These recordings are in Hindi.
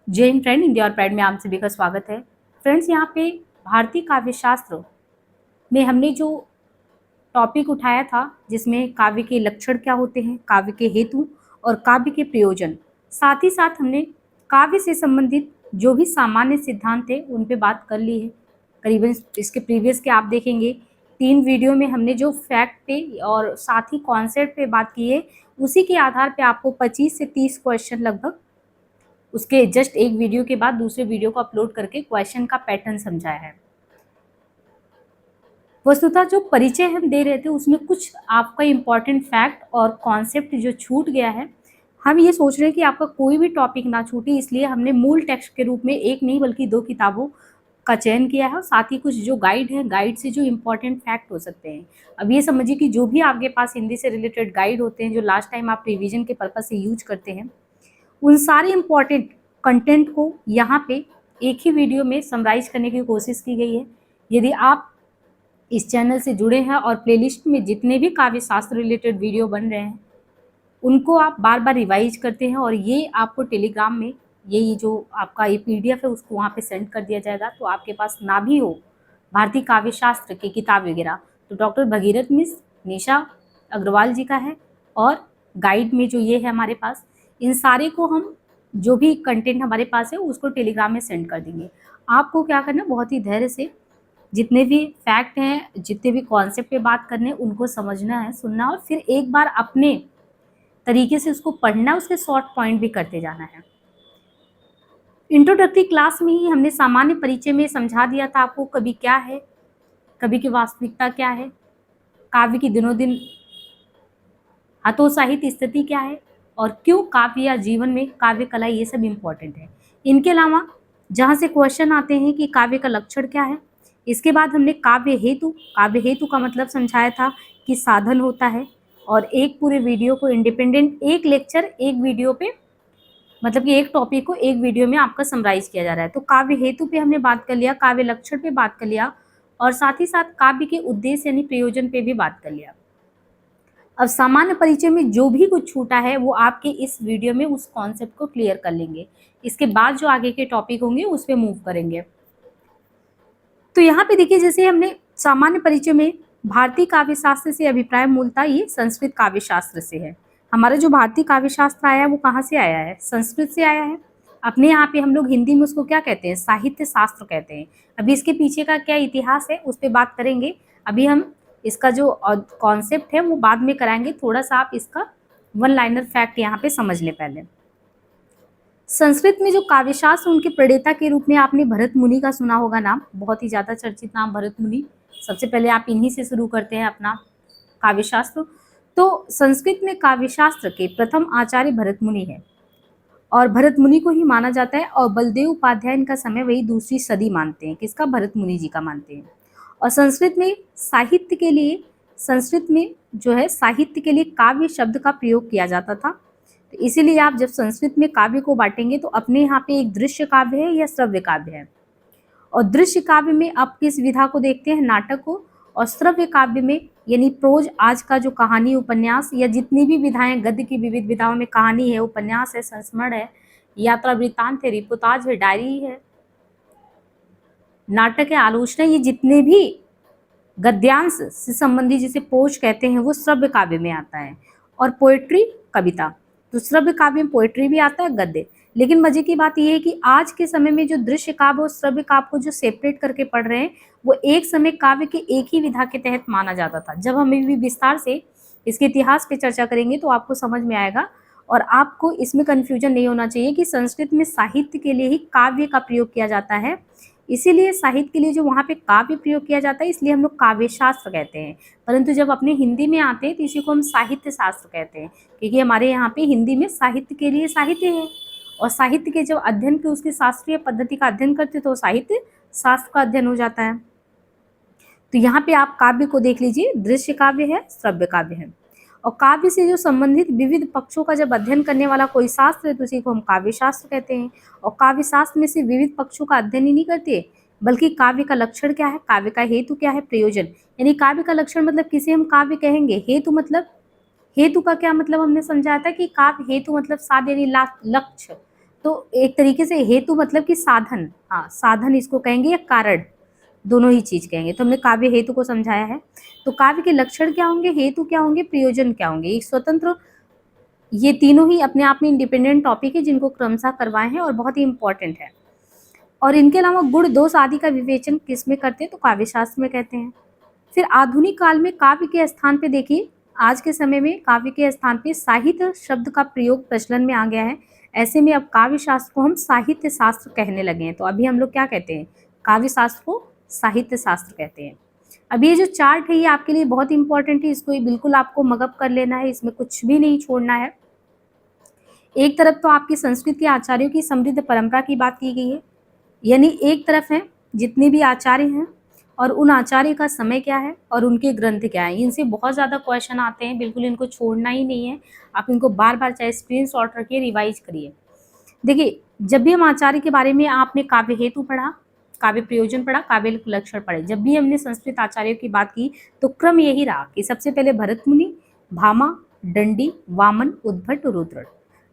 जय हिंद फ्रेंड, इंडिया और प्राइड में आप सभी का स्वागत है। फ्रेंड्स, यहाँ पे भारतीय काव्य शास्त्र में हमने जो टॉपिक उठाया था, जिसमें काव्य के लक्षण क्या होते हैं, काव्य के हेतु और काव्य के प्रयोजन, साथ ही साथ हमने काव्य से संबंधित जो भी सामान्य सिद्धांत थे उन पे बात कर ली है। करीबन इसके प्रीवियस के आप देखेंगे 3 वीडियो में हमने जो फैक्ट पे और साथ ही कॉन्सेप्ट पे बात की है, उसी के आधार पे आपको 25 से 30 क्वेश्चन लगभग उसके जस्ट एक वीडियो के बाद दूसरे वीडियो को अपलोड करके क्वेश्चन का पैटर्न समझाया है। वस्तुतः जो परिचय हम दे रहे थे उसमें कुछ आपका इम्पॉर्टेंट फैक्ट और कॉन्सेप्ट जो छूट गया है। हम ये सोच रहे हैं कि आपका कोई भी टॉपिक ना छूटे, इसलिए हमने मूल टेक्स्ट के रूप में एक नहीं बल्कि 2 किताबों का चयन किया है और साथ ही कुछ जो गाइड है, गाइड से जो इम्पोर्टेंट फैक्ट हो सकते हैं। अब ये समझिए कि जो भी आपके पास हिंदी से रिलेटेड गाइड होते हैं, जो लास्ट टाइम आप रिवीजन के पर्पज से यूज करते हैं, उन सारे इम्पॉर्टेंट कंटेंट को यहाँ पे एक ही वीडियो में समराइज करने की कोशिश की गई है। यदि आप इस चैनल से जुड़े हैं और प्लेलिस्ट में जितने भी काव्य शास्त्र रिलेटेड वीडियो बन रहे हैं उनको आप बार बार रिवाइज करते हैं और ये आपको टेलीग्राम में ये जो आपका ये PDF है उसको वहाँ पे सेंड कर दिया जाएगा। तो आपके पास ना भी हो भारतीय काव्य शास्त्र की किताब वगैरह, तो डॉक्टर भगीरथ मिश्र, निशा अग्रवाल जी का है और गाइड में जो ये है हमारे पास, इन सारे को हम जो भी कंटेंट हमारे पास है उसको टेलीग्राम में सेंड कर देंगे। आपको क्या करना, बहुत ही धैर्य से जितने भी फैक्ट हैं, जितने भी कॉन्सेप्ट पे बात करने हैं उनको समझना है, सुनना और फिर एक बार अपने तरीके से उसको पढ़ना, उसके शॉर्ट पॉइंट भी करते जाना है। इंट्रोडक्टरी क्लास में ही हमने सामान्य परिचय में समझा दिया था आपको कवि क्या है, कवि की वास्तविकता क्या है, काव्य की दिनों दिन हतोत्साहित स्थिति क्या है और क्यों काव्य या जीवन में काव्य कला, ये सब इम्पोर्टेंट है। इनके अलावा जहाँ से क्वेश्चन आते हैं कि काव्य का लक्षण क्या है, इसके बाद हमने काव्य हेतु का मतलब समझाया था कि साधन होता है और एक पूरे वीडियो को इंडिपेंडेंट एक लेक्चर एक वीडियो पे, मतलब कि एक टॉपिक को एक वीडियो में आपका समराइज किया जा रहा है। तो काव्य हेतु पे हमने बात कर लिया, काव्य लक्षण पे बात कर लिया और साथ ही साथ काव्य के उद्देश्य यानी प्रयोजन पे भी बात कर लिया। अब सामान्य परिचय में जो भी कुछ छूटा है वो आपके इस वीडियो में उस कॉन्सेप्ट को क्लियर कर लेंगे। इसके बाद जो आगे के टॉपिक होंगे उस पर मूव करेंगे। तो यहाँ पे देखिए, जैसे हमने सामान्य परिचय में भारतीय काव्य शास्त्र से अभिप्राय मूलतः ये संस्कृत काव्य शास्त्र से है। हमारा जो भारतीय काव्य शास्त्र आया है वो कहाँ से आया है, संस्कृत से आया है। अपने यहाँ पे हम लोग हिंदी में उसको क्या कहते हैं, साहित्य शास्त्र कहते हैं। अभी इसके पीछे का क्या इतिहास है उस पर बात करेंगे। अभी हम इसका जो कॉन्सेप्ट है वो बाद में कराएंगे। थोड़ा सा आप इसका वन लाइनर फैक्ट यहाँ पे समझ लें पहले। संस्कृत में जो काव्यशास्त्र, उनके प्रणेता के रूप में आपने भरत मुनि का सुना होगा नाम, बहुत ही ज्यादा चर्चित नाम भरत मुनि। सबसे पहले आप इन्हीं से शुरू करते हैं अपना काव्यशास्त्र। तो संस्कृत में काव्यशास्त्र के प्रथम आचार्य भरत मुनि है और भरत मुनि को ही माना जाता है और बलदेव उपाध्याय इनका समय वही दूसरी सदी मानते हैं, किसका, भरत मुनि जी का मानते हैं। और संस्कृत में साहित्य के लिए, संस्कृत में जो है साहित्य के लिए काव्य शब्द का प्रयोग किया जाता था। तो इसीलिए आप जब संस्कृत में काव्य को बांटेंगे तो अपने यहाँ पे एक दृश्य काव्य है या श्रव्य काव्य है। और दृश्य काव्य में आप किस विधा को देखते हैं, नाटक को। और श्रव्य काव्य में यानी प्रोज, आज का जो कहानी, उपन्यास या जितनी भी विधाएं, गद्य की विविध विधाओं में कहानी है, उपन्यास है, संस्मरण है, यात्रा वृत्तांत है, रिपोर्टाज है, डायरी है, नाटक है, आलोचना, ये जितने भी गद्यांश से संबंधी जिसे पोज कहते हैं वो श्रव्य काव्य में आता है। और पोएट्री, कविता, तो श्रव्य काव्य में पोएट्री भी आता है, गद्य। लेकिन मजे की बात यह है कि आज के समय में जो दृश्य काव्य और श्रव्य काव्य को जो सेपरेट करके पढ़ रहे हैं, वो एक समय काव्य के एक ही विधा के तहत माना जाता था। जब हम भी विस्तार से इसके इतिहास पे चर्चा करेंगे तो आपको समझ में आएगा और आपको इसमें कन्फ्यूजन नहीं होना चाहिए कि संस्कृत में साहित्य के लिए ही काव्य का प्रयोग किया जाता है। इसीलिए साहित्य के लिए जो वहाँ पे काव्य प्रयोग किया जाता है, इसलिए हम लोग काव्य शास्त्र कहते हैं। परंतु जब अपने हिंदी में आते हैं तो इसी को हम साहित्य शास्त्र कहते हैं, क्योंकि हमारे यहाँ पे हिंदी में साहित्य के लिए साहित्य है और साहित्य के जब अध्ययन के उसकी शास्त्रीय पद्धति का अध्ययन करते तो साहित्य शास्त्र का अध्ययन हो जाता है। तो यहाँ पे आप काव्य को देख लीजिए, दृश्य काव्य है, श्रव्य काव्य है। और काव्य से जो संबंधित विविध पक्षों का जब अध्ययन करने वाला कोई शास्त्र है तो उसी को हम काव्य शास्त्र कहते हैं। और काव्य शास्त्र में से विविध पक्षों का अध्ययन ही नहीं करते, बल्कि काव्य का लक्षण क्या है, काव्य का हेतु क्या है, प्रयोजन। यानी काव्य का लक्षण मतलब किसे हम काव्य कहेंगे, हेतु मतलब, हेतु का क्या मतलब हमने समझाया था कि काव्य हेतु मतलब साध यानी लक्ष्य। तो एक तरीके से हेतु मतलब कि साधन, हाँ साधन इसको कहेंगे या कारण, दोनों ही चीज कहेंगे। तो हमने काव्य हेतु को समझाया है। तो काव्य के लक्षण क्या होंगे, हेतु क्या होंगे, प्रयोजन क्या होंगे, एक स्वतंत्र, ये तीनों ही अपने आप में इंडिपेंडेंट टॉपिक है जिनको क्रमशः करवाए हैं और बहुत ही इंपॉर्टेंट है। और इनके अलावा गुण दोष आदि का विवेचन किस में करते हैं, तो काव्य शास्त्र में कहते हैं। फिर आधुनिक काल में काव्य के स्थान पे देखिए, आज के समय में काव्य के स्थान पे साहित्य शब्द का प्रयोग प्रचलन में आ गया है। ऐसे में अब काव्य शास्त्र को हम साहित्य शास्त्र कहने लगे हैं। तो अभी हम लोग क्या कहते हैं, काव्य शास्त्र को साहित्य शास्त्र कहते हैं। अब ये जो चार्ट है ये आपके लिए बहुत इंपॉर्टेंट है, इसको बिल्कुल आपको मगअप कर लेना है, इसमें कुछ भी नहीं छोड़ना है। एक तरफ तो आपकी संस्कृत के आचार्यों की समृद्ध परंपरा की बात की गई है, यानी एक तरफ है जितने भी आचार्य हैं और उन आचार्य का समय क्या है और उनके ग्रंथ क्या है। इनसे बहुत ज़्यादा क्वेश्चन आते हैं, बिल्कुल इनको छोड़ना ही नहीं है। आप इनको बार बार चाहे स्क्रीनशॉट रखिए, रिवाइज करिए। देखिए, जब भी हम आचार्य के बारे में, आपने काव्य हेतु पढ़ा, काव्य प्रयोजन पढ़ा, काव्य लक्षण पढ़े, जब भी हमने संस्कृत आचार्यों की बात की तो क्रम यही रहा कि सबसे पहले भरत मुनि, भामा, दंडी, वामन, उद्भट, रुद्रट।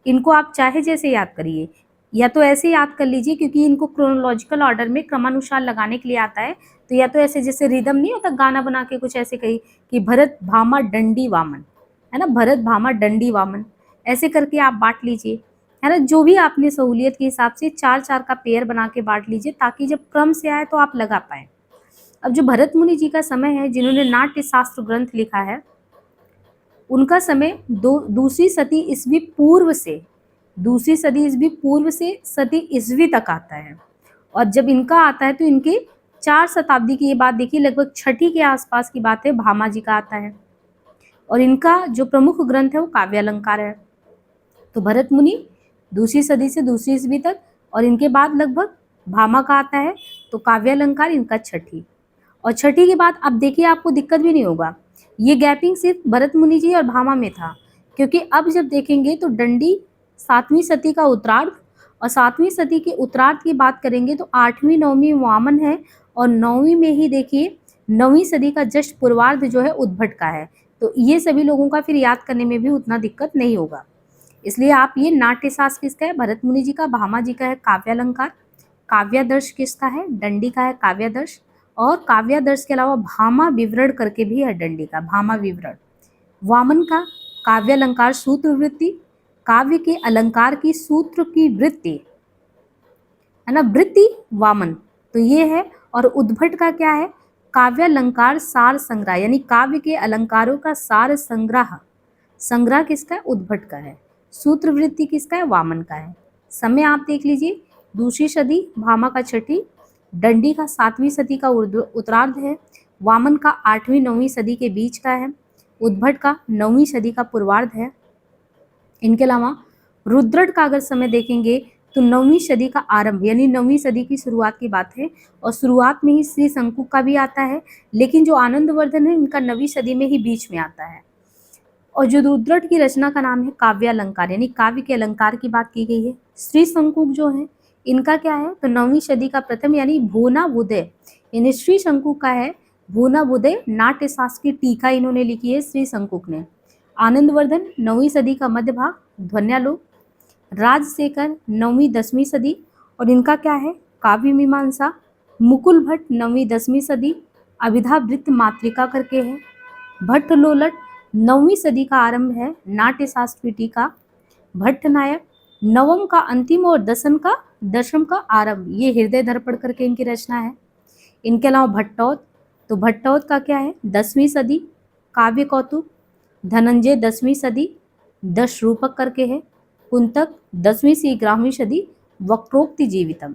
इनको आप चाहे जैसे याद करिए, या तो ऐसे याद कर लीजिए क्योंकि इनको क्रोनोलॉजिकल ऑर्डर में क्रमानुसार लगाने के लिए आता है। तो या तो ऐसे जैसे रिदम नहीं होता, गाना बना के कुछ ऐसे कही कि भरत भामा दंडी वामन, है ना, भरत भामा दंडी वामन, ऐसे करके आप बांट लीजिए, है ना। जो भी आपने सहूलियत के हिसाब से चार चार का पेयर बना के बांट लीजिए ताकि जब क्रम से आए तो आप लगा पाए। अब जो भरत मुनि जी का समय है, जिन्होंने नाट्य शास्त्र ग्रंथ लिखा है, उनका समय दूसरी सदी ईस्वी पूर्व से, दूसरी सदी ईस्वी पूर्व से सदी ईस्वी तक आता है। और जब इनका आता है तो इनके 4 शताब्दी की ये बात देखिए, लगभग छठी के आसपास की बात है, भामा जी का आता है। और इनका जो प्रमुख ग्रंथ है वो काव्य अलंकार है। तो भरत मुनि दूसरी सदी से दूसरी ईस्वी तक, और इनके बाद लगभग भामा का आता है, तो काव्य अलंकार इनका छठी। और छठी के बाद अब देखिए आपको दिक्कत भी नहीं होगा, ये गैपिंग सिर्फ भरत मुनि जी और भामा में था, क्योंकि अब जब देखेंगे तो दंडी 7वीं सदी का उत्तरार्ध, और 7वीं सदी के उत्तरार्ध की बात करेंगे तो 8वीं 9वीं वामन है, और 9वीं में ही देखिए 9वीं सदी का जस्ट पूर्वार्ध जो है उद्भट का है। तो ये सभी लोगों का फिर याद करने में भी उतना दिक्कत नहीं होगा। इसलिए आप ये नाट्य शास्त्र किसका है, भरत मुनि जी का, भामा जी का है काव्यालंकार, काव्यादर्श किसका है, दंडी का है काव्यादर्श, और काव्यादर्श के अलावा भामा विवरण करके भी है दंडी का, भामा विवरण। वामन का काव्यालंकार सूत्र वृत्ति, काव्य के अलंकार की सूत्र की वृत्ति, है ना, वृत्ति वामन, तो ये है। और उद्भट का क्या है, काव्यालंकार सार संग्रह, यानी काव्य के अलंकारों का सार संग्रह, संग्रह किसका है, उद्भट का है। सूत्र वृत्ति किसका है, वामन का है। समय आप देख लीजिए, दूसरी सदी, भामा का छठी, दंडी का 7वीं सदी का उत्तरार्ध है, वामन का 8वीं 9वीं सदी के बीच का है, उद्भट का 9वीं सदी का पूर्वार्ध है। इनके अलावा रुद्रट का अगर समय देखेंगे तो 9वीं सदी का आरंभ, यानी 9वीं सदी की शुरुआत की बात है, और शुरुआत में ही श्री शंकु का भी आता है, लेकिन जो आनंदवर्धन है इनका 9वीं सदी में ही बीच में आता है। और जो रुद्रट की रचना का नाम है काव्यालंकार, यानी काव्य के अलंकार की बात की गई है। श्री शंकुक जो है इनका क्या है, तो 9वीं सदी का प्रथम, यानी भूनाबुदय, यानी श्री शंकुक का है भूनाबुदय नाट्य शास्त्र की टीका इन्होंने लिखी है श्री शंकुक ने। आनंदवर्धन 9वीं सदी का मध्य भाग, ध्वन्यालोक। राजशेखर 9वीं 10वीं सदी, और इनका क्या है, काव्य मीमांसा। मुकुल भट्ट 9वीं 10वीं सदी, अभिधावृत्त मातृका करके है। भट्ट लोलट 9वीं सदी का आरंभ है, नाट्य शास्त्र की टीका। भट्ट नायक 9वीं का अंतिम और दशम का आरंभ, ये हृदय दर्पण करके इनकी रचना है। इनके अलावा भट्टौत, तो भट्टौत का क्या है, 10वीं सदी, काव्य कौतुक। धनंजय 10वीं सदी, दश रूपक करके है। कुंतक 10वीं से 11वीं सदी, वक्रोक्ति जीवितम।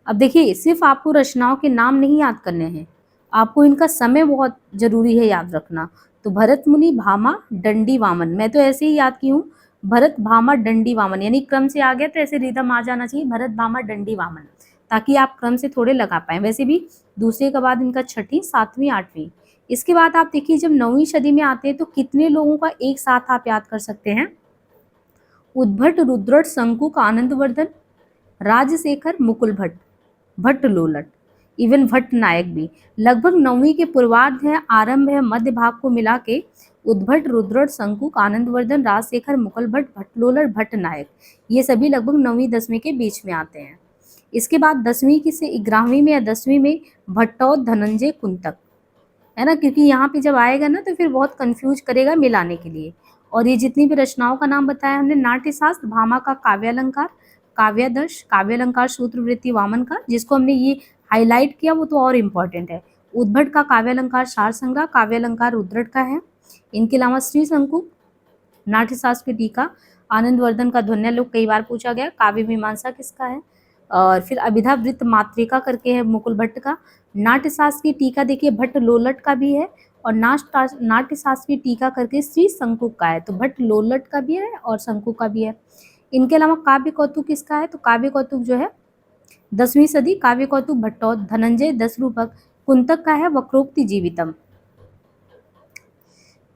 अब देखिए, सिर्फ आपको रचनाओं के नाम नहीं याद करने हैं, आपको इनका समय बहुत जरूरी है याद रखना। तो भरत मुनि, भामा, दंडी, वामन, मैं तो ऐसे ही याद की हूँ, भरत भामा दंडी वामन, यानी क्रम से आ गया तो ऐसे रिदम आ जाना चाहिए, भरत भामा दंडी वामन, ताकि आप क्रम से थोड़े लगा पाएं। वैसे भी दूसरे के बाद इनका छठी, 7वीं, 8वीं। इसके बाद आप देखिए जब 9वीं सदी में आते हैं तो कितने लोगों का एक साथ आप याद कर सकते हैं, उद्भट, रुद्रट, शंकुक, आनंदवर्धन, राजशेखर, मुकुल भट्ट, भट्ट लोलट। इवन भट्ट नायक भी। लगभग 9वीं के पूर्वार्ध है, आरंभ है, मध्य भाग को मिला के उद्भट, रुद्रट, शंकुक, आनंदवर्धन, राजशेखर, मुकुल भट्ट, भट्टलोलर, भट्ट नायक, ये सभी लगभग 9वीं 10वीं के बीच में आते हैं। इसके बाद 10वीं की से 11वीं में या 10वीं में भट्टौत, धनंजय, कुंतक, है ना, क्योंकि यहाँ पे जब आएगा ना तो फिर बहुत कंफ्यूज करेगा मिलाने के लिए। और ये जितनी भी रचनाओं का नाम बताया हमने, नाट्यशास्त्र, भामा का काव्यालंकार, काव्यादर्श, काव्यालंकार, सूत्रवृत्ति, वामन का, जिसको हमने ये हाईलाइट किया वो तो और इम्पोर्टेंट है। उद्भट का काव्यालंकार, सार संग्रह, काव्यालंकार रुद्रट का है। इनके अलावा श्री शंकु, नाट्यशास्त्र की टीका, आनंदवर्धन का ध्वन्यालोक कई बार पूछा गया, काव्य मीमांसा किसका है, और फिर अभिधा वृत्त मातृका करके है मुकुल भट्ट का। नाट्यशास्त्र की टीका देखिए भट्ट लोलट का भी है, और नाट्यशास्त्र की टीका करके श्री शंकुक का है, तो भट्ट लोलट का भी है और शंकुक का भी है। इनके अलावा काव्य कौतुक किसका है, तो काव्य कौतुक जो है 10वीं सदी, काव्य कौतुक भट्टौत, धनंजय, 10 रूपक, कुंतक का है वक्रोक्ति जीवितम।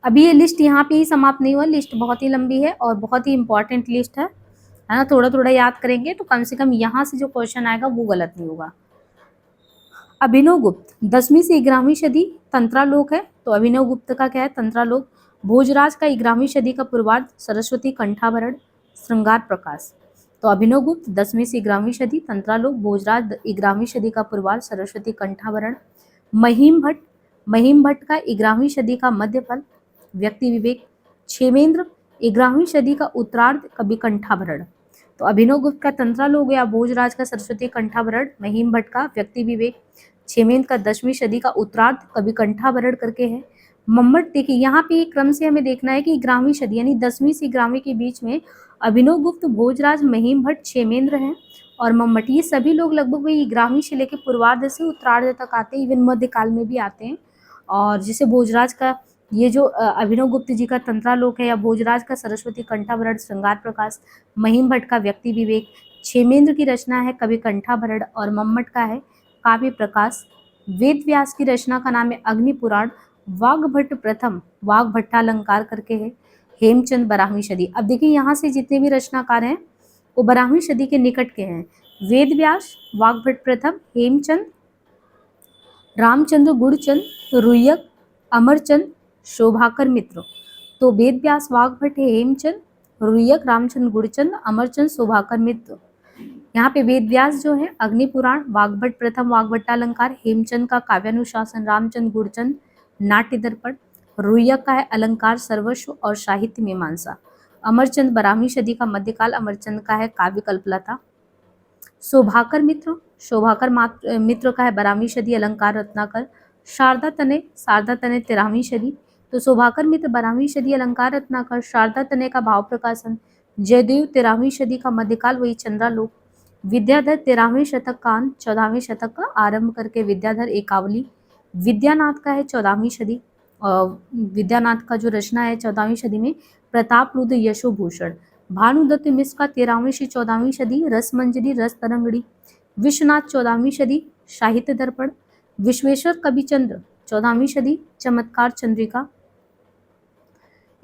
अभी ये लिस्ट यहाँ पे ही समाप्त नहीं हुआ, लिस्ट बहुत ही लंबी है और बहुत ही इंपॉर्टेंट लिस्ट है ना, थोड़ा थोड़ा याद करेंगे तो कम से कम यहाँ से जो क्वेश्चन आएगा वो गलत नहीं होगा। अभिनव गुप्त 10वीं से 11वीं सदी तंत्रालोक है, तो अभिनव गुप्त का क्या है, तंत्रालोक। भोजराज का 11वीं सदी का पूर्वार्ध, सरस्वती कंठाभरण, श्रृंगार प्रकाश। तो अभिनव गुप्त 10वीं से 11वीं सदी तंत्रालोक, भोजराज 11वीं सदी का पूर्वार्ध, सरस्वती कंठाभरण। महिम भट्ट का 11वीं सदी का मध्यफल, व्यक्ति विवेक। क्षेमेंद्र 11वीं सदी का उत्तरार्ध, कवि कंठाभरण। तो अभिनव गुप्त का तंत्रालोक या भोजराज का सरस्वती कंठाभरण, महिम भट्ट का व्यक्ति विवेक, क्षेमेंद्र का 10वीं सदी का उत्तरार्ध, कवि कंठाभरण करके है। मम्मट देखिए यहाँ पे क्रम से हमें देखना है कि 11वीं सदी यानी 10वीं से 11वीं के बीच में अभिनव गुप्त, भोजराज, महिम भट्ट, क्षेमेंद्र हैं और मम्मट, ये सभी लोग लगभग वही 11वीं से लेकर पूर्वार्ध से उत्तरार्ध तक आते हैं, इवन मध्यकाल में भी आते हैं। और जिसे भोजराज का ये जो अभिनव गुप्त जी का तंत्रालोक है या भोजराज का सरस्वती कंठाभरण, श्रृंगार प्रकाश, महिम भट्ट का व्यक्ति विवेक, क्षेमेंद्र की रचना है कवि कंठाभरण और मम्मट का है काव्य प्रकाश। वेद व्यास की रचना का नाम है अग्नि पुराण। वाग्भट्ट प्रथम वाग्भट्टालंकार करके है। हेमचंद 12वीं सदी। अब देखिए यहाँ से जितने भी रचनाकार हैं वो 12वीं सदी के निकट के हैं। वेद व्यास, वाग्भट्ट प्रथम, हेमचंद, रामचंद्र गुड़चंद, रुयक, अमरचंद, शोभाकर मित्र। तो वेद व्यास, वाग्भट्ट, हेमचंद, रुयक, रामचंद्र गुड़चंद, अमरचंद, शोभाकर मित्र। यहाँ पे वेद व्यास जो है अग्निपुराण, वाग्भट्ट प्रथम वाग्भट्टालंकार, हेमचंद का काव्यानुशासन, रामचंद्र गुड़चंद नाट्य दर्पण, रुयक का है अलंकार सर्वस्व और साहित्य मीमांसा, अमरचंद 12वीं सदी का मध्यकाल, अमरचंद का है काव्य कल्पलता। शोभाकर मित्र का है 12वीं सदी, अलंकार रत्नाकर। शारदा तनय 13वीं सदी। तो शोभाकर मित्र 12वीं सदी, अलंकार रत्नाकर। शारदा तनय का भाव प्रकाशन। जयदेव 13वीं सदी का मध्यकाल, वही चंद्रालोक। विद्याधर 13वीं शतक का अंत, 14वीं शतक का आरंभ करके विद्याधर एकावली। विद्यानाथ का है 14वीं सदी, विद्यानाथ का जो रचना है 14वीं सदी में प्रताप रुद्र यशोभूषण। भानुदत्त मिश्र का 13वीं से 14वीं सदी, रसमंजरी, रस तरंगड़ी। विश्वनाथ 14वीं सदी, साहित्य दर्पण। विश्वेश्वर कविचंद्र 14वीं सदी, चमत्कार चंद्रिका।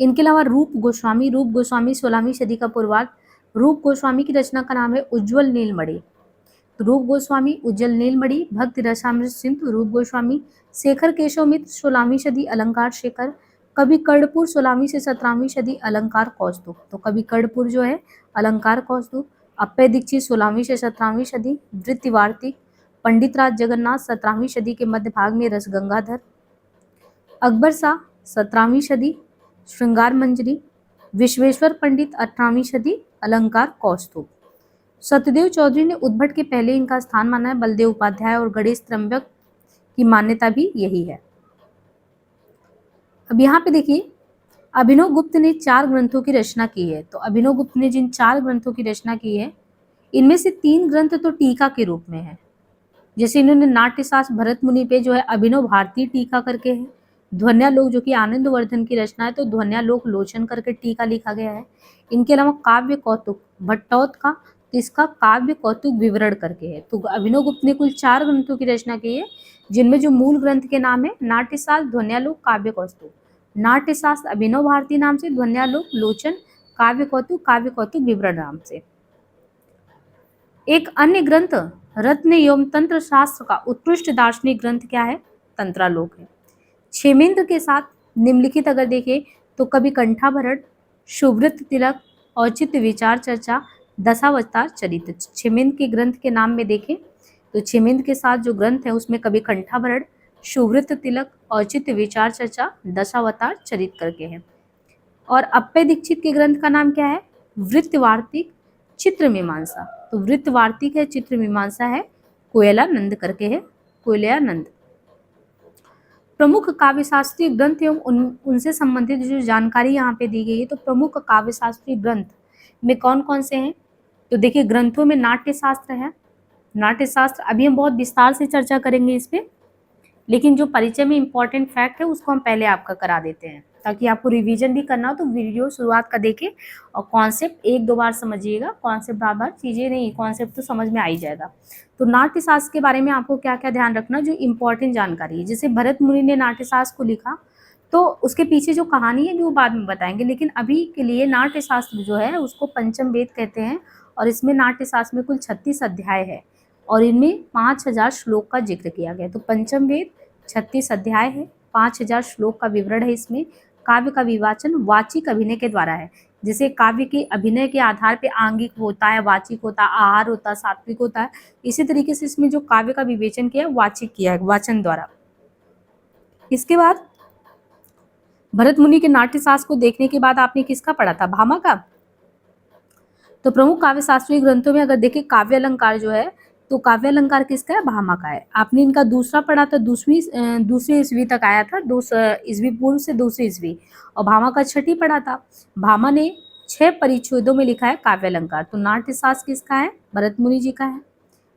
इनके अलावा रूप गोस्वामी 16वीं सदी का पूर्वार्ध। रूप गोस्वामी की रचना का नाम है उज्ज्वल नीलमणि। रूप गोस्वामी, उज्ज्वल नीलमणि, भक्ति रसामृत सिंधु, रूप गोस्वामी। शेखर केशव मित्र 16वीं सदी, अलंकार शेखर। कवि कर्णपुर 16वीं से 17वीं सदी, अलंकार कौस्तुभ। तो कवि कर्णपुर जो है अलंकार कौस्तुभ। अप्पय दीक्षित 16वीं से 17वीं सदी, वृत्ति वार्तिक। पंडित राज जगन्नाथ 17वीं सदी के मध्य भाग में रस गंगाधर। अकबर शाह 17वीं सदी, श्रृंगार मंजरी। विश्वेश्वर पंडित 18वीं सदी, अलंकार कौस्तुभ। सत्यदेव चौधरी ने उद्भट के पहले इनका स्थान माना है। बलदेव उपाध्याय और गणेश त्र्यंबक की मान्यता भी यही है। अब यहाँ पे देखिए अभिनव गुप्त ने 4 ग्रंथों की रचना की है। तो अभिनव गुप्त ने जिन 4 ग्रंथों की रचना की है इनमें से 3 ग्रंथ तो टीका के रूप में है। जैसे इन्होंने नाट्यशास्त्र भरत मुनि पे जो है अभिनव भारती टीका करके है। ध्वन्यालोक जो कि आनंदवर्धन की रचना है, तो ध्वन्यालोक लोचन करके टीका लिखा गया है। इनके अलावा काव्य कौतुक भट्टौत का, तो इसका काव्य कौतुक विवरण करके है। तो अभिनव गुप्त ने कुल 4 ग्रंथों की रचना की है, जिनमें जो मूल ग्रंथ के नाम है नाट्यशास्त्र, ध्वन्यालोक, काव्य कौतुक। नाट्यशास्त्र अभिनव भारती नाम से, ध्वन्यालोक लोचन, काव्य कौतुक विवरण नाम से। एक अन्य ग्रंथ रत्न एवं तंत्र शास्त्र का उत्कृष्ट दार्शनिक ग्रंथ क्या है? तंत्रालोक है। क्षेमेंद्र के साथ निम्नलिखित अगर देखें तो कवि कंठाभरण, सुब्रत तिलक, औचित्य विचार चर्चा, दशावतार चरित्र। क्षेमेंद्र के ग्रंथ के नाम में देखें तो क्षेमेंद्र के साथ जो ग्रंथ है उसमें कवि कंठाभरण, सुब्रत तिलक, औचित्य विचार चर्चा, दशावतार चरित्र करके हैं। और अप्पय दीक्षित के ग्रंथ का नाम क्या है? वृत्तवार्तिक चित्र मीमांसा। तो वृत्तवार्तिक है, चित्र मीमांसा है, कोयलानंद करके है, कोयलानंद। प्रमुख काव्यशास्त्रीय ग्रंथ एवं उनसे संबंधित जो जानकारी यहाँ पे दी गई है, तो प्रमुख काव्यशास्त्रीय ग्रंथ में कौन कौन से हैं? तो देखिए ग्रंथों में नाट्य शास्त्र है। नाट्य शास्त्र अभी हम बहुत विस्तार से चर्चा करेंगे इस पे, लेकिन जो परिचय में इंपॉर्टेंट फैक्ट है उसको हम पहले आपका करा देते हैं ताकि आपको रिवीजन भी करना हो तो वीडियो शुरुआत का देखें और कॉन्सेप्ट एक दो बार समझिएगा। कॉन्सेप्ट बार बार चीज़ें नहीं, कॉन्सेप्ट तो समझ में आ ही जाएगा। तो नाट्यशास्त्र के बारे में आपको क्या क्या ध्यान रखना, जो इंपॉर्टेंट जानकारी है। जैसे भरत मुनि ने नाट्यशास्त्र को लिखा तो उसके पीछे जो कहानी है वो बाद में बताएंगे, लेकिन अभी के लिए नाट्यशास्त्र जो है उसको पंचम वेद कहते हैं। और इसमें नाट्यशास्त्र में कुल 36 अध्याय है और इनमें 5000 श्लोक का जिक्र किया गया है। तो पंचम वेद 36 अध्याय है, 5000 श्लोक का विवरण है इसमें। काव्य का विवाचन वाचिक अभिनय के द्वारा है। जैसे काव्य के अभिनय के आधार पे आंगिक होता है, वाचिक होता है, आहार होता है, सात्विक होता है। इसी तरीके से इसमें जो काव्य का विवेचन किया है वाचिक किया है, वाचन द्वारा। इसके बाद भरत मुनि के नाट्यशास्त्र को देखने के बाद आपने किसका पढ़ा था? भामा का। तो प्रमुख काव्य शास्त्रीय ग्रंथों में अगर देखें काव्य अलंकार जो है तो काव्य अलंकार किसका है? भामा का है। आपने इनका दूसरा पढ़ा था, दूसरी ईस्वी तक आया था, ईस्वी पूर्व से दूसरी ईस्वी, और भामा का छठी पढ़ा था। भामा ने 6 परिच्छेदों में लिखा है काव्य अलंकार। तो नाट्यशास्त्र किसका है? भरत मुनि जी का है।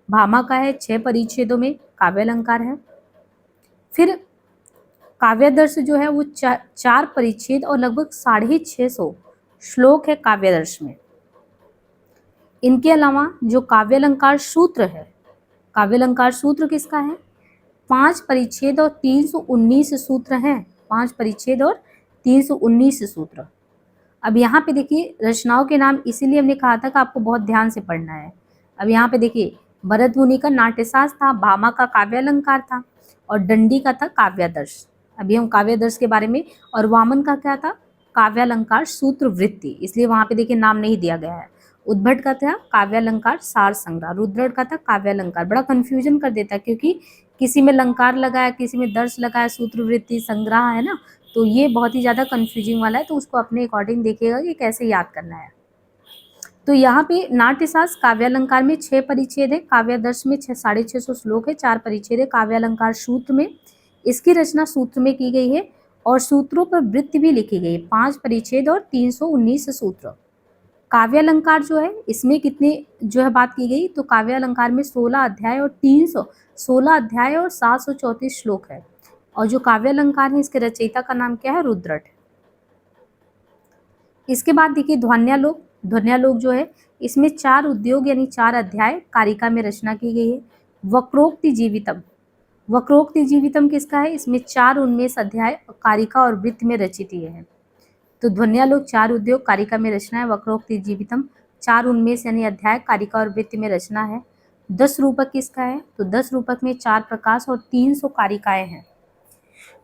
भामा का है, 6 परिच्छेदों में काव्य अलंकार है। फिर काव्यादर्श जो है वो 4 परिच्छेद और लगभग 650 श्लोक है काव्यादर्श में। इनके अलावा जो काव्यालंकार सूत्र है, काव्यालंकार सूत्र किसका है? 5 परिच्छेद और 319 सूत्र हैं। 5 परिच्छेद और 319 सूत्र। अब यहाँ पे देखिए रचनाओं के नाम इसीलिए हमने कहा था कि आपको बहुत ध्यान से पढ़ना है। अब यहाँ पे देखिए भरत मुनि का नाट्यशास्त्र था, भामा का काव्यालंकार था और दंडी का था काव्यादर्श। अभी हम काव्यादर्श के बारे में, और वामन का क्या था? काव्यालंकार सूत्र वृत्ति, इसलिए वहाँ पे देखिए नाम नहीं दिया गया है। उद्भट का था काव्यालंकार सार संग्रह, रुद्रट का था काव्यालंकार। बड़ा कंफ्यूजन कर देता है क्योंकि किसी में अलंकार लगाया, किसी में दर्श लगाया, सूत्र वृत्ति संग्रह है ना, तो ये बहुत ही ज़्यादा कंफ्यूजिंग वाला है। तो उसको अपने अकॉर्डिंग देखिएगा कि कैसे याद करना है। तो यहाँ पे नाट्यशास्त्र काव्यालंकार में 6 परिच्छेद है, काव्यादर्श में 650 श्लोक है, 4 परिच्छेद है। काव्यालंकार सूत्र में, इसकी रचना सूत्र में की गई है और सूत्रों पर वृत्ति भी लिखी गई है। 5 परिच्छेद और 319 सूत्र। काव्यालंकार जो है इसमें कितने जो है बात की गई, तो काव्यालंकार में 16 अध्याय और 316 अध्याय और 734 श्लोक है। और जो काव्यालंकार है इसके रचयिता का नाम क्या है? रुद्रट। इसके बाद देखिए ध्वन्यालोक। ध्वन्यालोक जो है इसमें 4 उद्योग यानी 4 अध्याय कारिका में रचना की गई है। वक्रोक्ति जीवितम, वक्रोक्ति जीवितम किसका है? इसमें 4 उन्मेष अध्याय कारिका और वृत्त में रचित है। तो ध्वन्यालोक 4 उद्योग कारिका में रचना है। वक्रोक्ति जीवितम 4 उन्मेष यानी अध्याय कारिका और वृत्त में रचना है। 10 रूपक किसका है? तो 10 रूपक में 4 प्रकाश और 300 कारिकाएं हैं।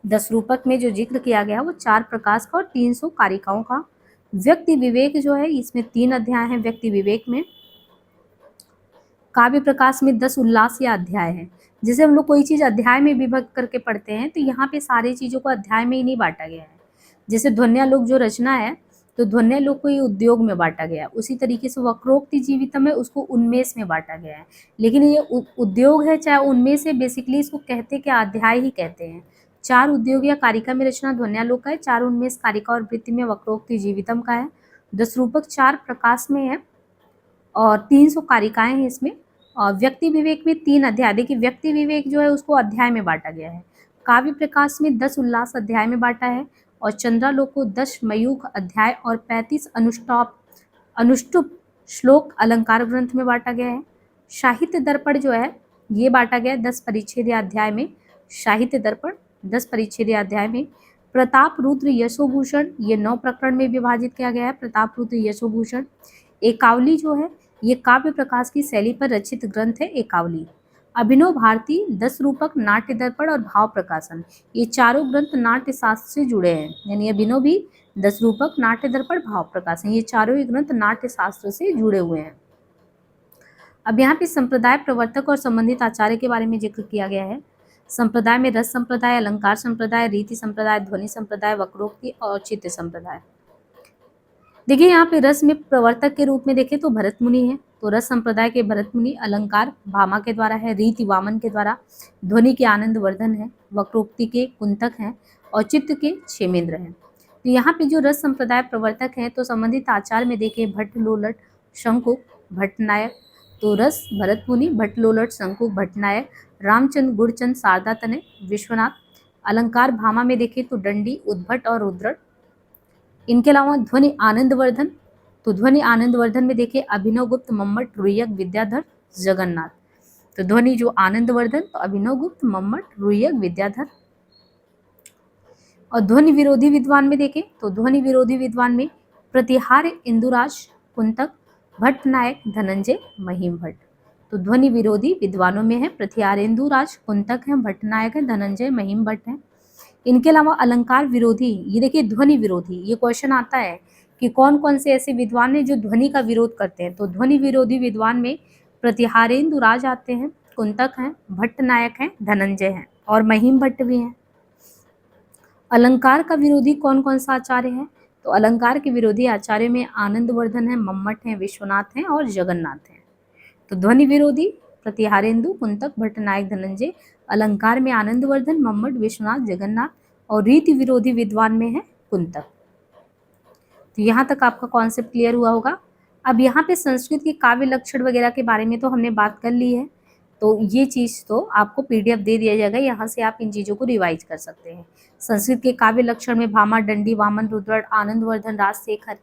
10 रूपक में जो जिक्र किया गया वो 4 प्रकाश का और 300 कारिकाओं का। व्यक्ति विवेक जो है इसमें 3 अध्याय हैं। व्यक्ति विवेक में काव्य प्रकाश में 10 उल्लास या अध्याय है। जैसे हम लोग कोई चीज़ अध्याय में विभक्त करके पढ़ते हैं तो यहाँ पे सारी चीज़ों को अध्याय में ही नहीं बांटा गया है। जैसे ध्वन्यालोक जो रचना है तो ध्वन्यालोक को ये उद्योग में बांटा गया है। उसी तरीके से वक्रोक्ति जीवितम है उसको उन्मेष में बांटा गया है। लेकिन ये उद्योग है चाहे उन्मेष है, बेसिकली इसको कहते क्या? अध्याय ही कहते हैं। 4 उद्योग या कारिका में रचना ध्वन्यालोक का है, 4 उन्मेष कारिका और वृत्ति में वक्रोक्ति जीवितम का है। 10 रूपक 4 प्रकाश में है और 300 कारिकाएं हैं इसमें। और व्यक्ति विवेक में 3 अध्याय। देखिए व्यक्ति विवेक जो है उसको अध्याय में बांटा गया है। काव्य प्रकाश में 10 उल्लास अध्याय में बांटा है और चंद्रालोक को 10 मयूख अध्याय और 35 अनुष्टुप श्लोक अलंकार ग्रंथ में बांटा गया है। साहित्य दर्पण जो है ये बांटा गया है 10 परिच्छेद अध्याय में। साहित्य दर्पण 10 परिच्छेद अध्याय में। प्रताप रुद्र यशोभूषण ये 9 प्रकरण में विभाजित किया गया है। प्रताप रुद्र यशोभूषण। एकावली जो है ये काव्य प्रकाश की शैली पर रचित ग्रंथ है एकावली। अभिनव भारती, 10 रूपक, नाट्य दर्पण और भाव प्रकाशन, ये चारों ग्रंथ नाट्य शास्त्र से जुड़े हैं। यानी अभिनव भी, 10 रूपक, नाट्य दर्पण, भाव प्रकाशन, ये चारों ही ग्रंथ नाट्य शास्त्र से जुड़े हुए हैं। अब यहाँ पे संप्रदाय, प्रवर्तक और संबंधित आचार्य के बारे में जिक्र किया गया है। संप्रदाय में रस संप्रदाय, अलंकार संप्रदाय, रीति संप्रदाय, ध्वनि संप्रदाय, वक्रोक्ति और चित्त संप्रदाय। देखिए यहाँ पे रस में प्रवर्तक के रूप में देखें तो भरत मुनि है, तो रस संप्रदाय के भरत मुनि, अलंकार भामा के द्वारा है, रीति वामन के द्वारा, ध्वनि के आनंद वर्धन है, वक्रोक्ति के कुंतक हैं और चित्त के क्षेमेंद्र हैं। तो यहाँ पे जो रस संप्रदाय प्रवर्तक हैं तो संबंधित आचार्य में देखें भट्ट लोलट शंकुक भट्टनायक, तो रस भरत मुनि, भट्ट लोलट शंकुक भट्टनायक, रामचंद्र गुरचंद शारदा तनय विश्वनाथ। अलंकार भामा में देखें तो दंडी उद्भट और रुद्रट। इनके अलावा ध्वनि आनंद वर्धन, तो ध्वनि आनंद वर्धन में देखें अभिनव गुप्त, मम्मट, रुयक, विद्याधर, जगन्नाथ। तो ध्वनि जो आनंद वर्धन तो अभिनव गुप्त, मम्मट, रुयक, विद्याधर। और ध्वनि विरोधी विद्वान में देखें तो ध्वनि विरोधी विद्वान में प्रतिहार इंदुराज, कुंतक, भट्ट नायक, धनंजय, महिम भट्ट। तो ध्वनि विरोधी विद्वानों में है प्रतिहारेंदु राज, कुंतक है, भट्ट नायक है, धनंजय, महिम भट्ट है। इनके अलावा अलंकार विरोधी, ये देखिए ध्वनि विरोधी, ये क्वेश्चन आता है कि कौन कौन से ऐसे विद्वान हैं जो ध्वनि का विरोध करते हैं। तो ध्वनि विरोधी विद्वान में प्रतिहारेंदु राज आते हैं, कुंतक हैं, भट्ट नायक हैं, धनंजय हैं और महिम भट्ट भी हैं। अलंकार का विरोधी कौन कौन सा आचार्य है, तो अलंकार के विरोधी आचार्य में आनंद वर्धन है, मम्मट हैं, विश्वनाथ हैं और जगन्नाथ हैं। तो ध्वनि विरोधी प्रतिहारेंदु, कुंतक, भट्ट नायक, धनंजय। अलंकार में आनंद वर्धन, मम्मट, विश्वनाथ, जगन्नाथ और रीति विरोधी विद्वान में है कुंतक। तो यहाँ तक आपका कॉन्सेप्ट क्लियर हुआ होगा। अब यहाँ पे संस्कृत के काव्य लक्षण वगैरह के बारे में तो हमने बात कर ली है, तो ये चीज़ तो आपको PDF दे दिया जाएगा, यहाँ से आप इन चीज़ों को रिवाइज कर सकते हैं। संस्कृत के काव्य लक्षण में भामा, दंडी, वामन, रुद्रट, आनंद वर्धन, राजशेखर,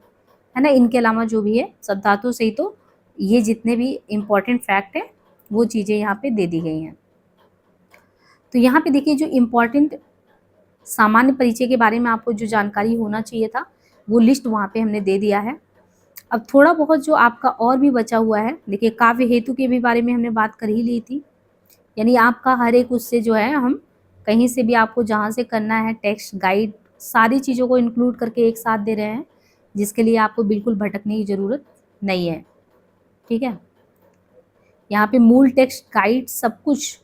है ना। इनके अलावा जो भी है सब धातु से ही, तो ये जितने भी इम्पॉर्टेंट फैक्ट है वो चीज़ें यहाँ पे दे दी गई हैं। तो यहाँ पे देखिए जो इम्पॉर्टेंट सामान्य परिचय के बारे में आपको जो जानकारी होना चाहिए था वो लिस्ट वहाँ पे हमने दे दिया है। अब थोड़ा बहुत जो आपका और भी बचा हुआ है, देखिए काव्य हेतु के भी बारे में हमने बात कर ही ली थी। यानी आपका हर एक उससे जो है हम कहीं से भी आपको जहाँ से करना है टेक्स्ट गाइड सारी चीज़ों को इंक्लूड करके एक साथ दे रहे हैं, जिसके लिए आपको बिल्कुल भटकने की ज़रूरत नहीं है। ठीक है, यहाँ पे मूल टेक्स्ट गाइड सब कुछ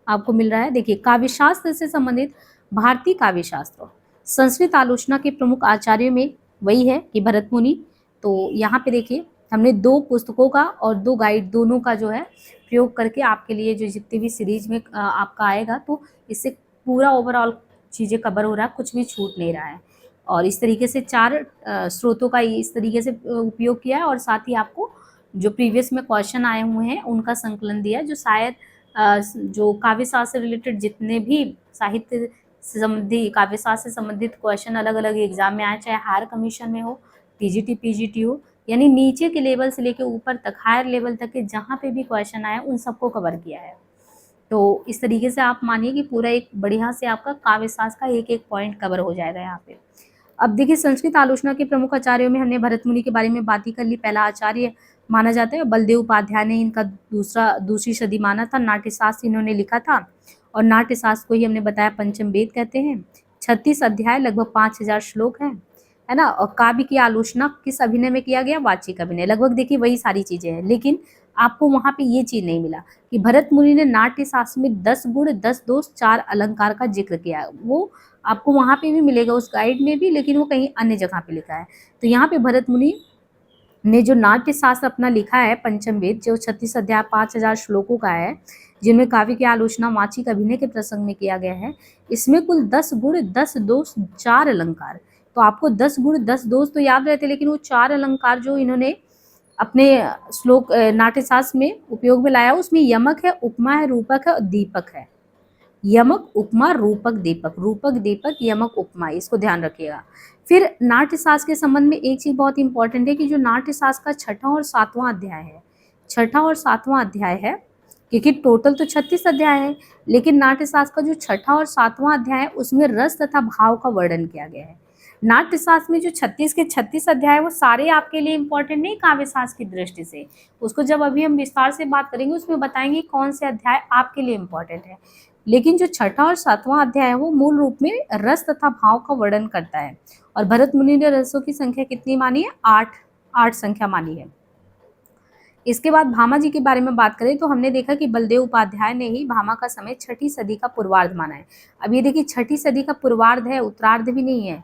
आपको मिल रहा है। देखिए काव्यशास्त्र से संबंधित भारतीय काव्यशास्त्र, संस्कृत आलोचना के प्रमुख आचार्यों में वही है कि भरत मुनि। तो यहाँ पे देखिए हमने 2 पुस्तकों का और 2 गाइड दोनों का जो है प्रयोग करके आपके लिए जो जितने भी सीरीज में आपका आएगा तो इससे पूरा ओवरऑल चीज़ें कवर हो रहा है, कुछ भी छूट नहीं रहा है। और इस तरीके से 4 स्रोतों का इस तरीके से उपयोग किया है और साथ ही आपको जो प्रीवियस में क्वेश्चन आए हुए हैं उनका संकलन दिया, जो शायद जो काव्यशास्त्र से रिलेटेड जितने भी साहित्य से संबंधी काव्यशास्त्र से संबंधित क्वेश्चन अलग अलग एग्जाम में आए, चाहे हायर कमीशन में हो, TGT PGT हो, यानी नीचे के लेवल से लेकर ऊपर तक हायर लेवल तक के जहाँ पे भी क्वेश्चन आए उन सबको कवर किया है। तो इस तरीके से आप मानिए कि पूरा एक बढ़िया से आपका काव्यशास्त्र का एक एक पॉइंट कवर हो जाएगा यहाँ पे। अब देखिए संस्कृत आलोचना के प्रमुख आचार्यों में हमने भरत मुनि के बारे में बात ही कर ली, पहला आचार्य माना जाता है। बलदेव उपाध्याय ने इनका दूसरी सदी माना था। नाट्यशास्त्र इन्होंने लिखा था और नाट्यशास्त्र को ही हमने बताया पंचम वेद कहते हैं। 36 अध्याय, लगभग 5000 श्लोक है ना। और काव्य की आलोचना किस अभिनय में किया गया, वाचिक अभिनय। लगभग देखिए वही सारी चीजें हैं, लेकिन आपको वहां पे ये चीज नहीं मिला कि भरत मुनि ने नाट्यशास्त्र में 10 गुण, 10 दोष, 4 अलंकार का जिक्र किया। वो आपको वहां पे भी मिलेगा उस गाइड में भी, लेकिन वो कहीं अन्य जगह पे लिखा है। तो यहाँ पे भरत मुनि ने जो नाट्यशास्त्र अपना लिखा है पंचम वेद, जो 36 अध्याय 5000 श्लोकों का है, जिनमें काव्य की आलोचना वाचिक अभिनय के प्रसंग में किया गया है, इसमें कुल 10 गुण, 10 दोष, 4 अलंकार। तो आपको 10 गुण 10 दोष तो याद रहते, लेकिन वो 4 अलंकार जो इन्होंने अपने श्लोक नाट्यशास्त्र में उपयोग में लाया, उसमें यमक है, उपमा है, रूपक है और दीपक है। यमक, उपमा, रूपक, दीपक, रूपक, दीपक, यमक, उपमा, इसको ध्यान रखिएगा। फिर नाट्यशास्त्र के संबंध में एक चीज बहुत इंपॉर्टेंट है कि जो नाट्यशास्त्र का 6वां और 7वां अध्याय है, 6वां और 7वां अध्याय है, क्योंकि टोटल तो 36 अध्याय है, लेकिन नाट्यशास्त्र का जो 6वां और 7वां अध्याय है उसमें रस तथा भाव का वर्णन किया गया है। नाट्यशास्त्र में जो 36 के 36 अध्याय वो सारे आपके लिए इंपॉर्टेंट नहीं काव्य शास्त्र की दृष्टि से, उसको जब अभी हम विस्तार से बात करेंगे उसमें बताएंगे कौन से अध्याय आपके लिए इंपॉर्टेंट है। लेकिन जो छठा और सातवां अध्याय है वो मूल रूप में रस तथा भाव का वर्णन करता है। और भरत मुनि ने रसों की संख्या कितनी मानी है? 8 संख्या मानी है। इसके बाद भामा जी के बारे में बात करें तो हमने देखा कि बलदेव उपाध्याय ने ही भामा का समय 6ठी सदी का पूर्वार्ध माना है। अब ये देखिए 6ठी सदी का पूर्वार्ध है, उत्तरार्ध भी नहीं है,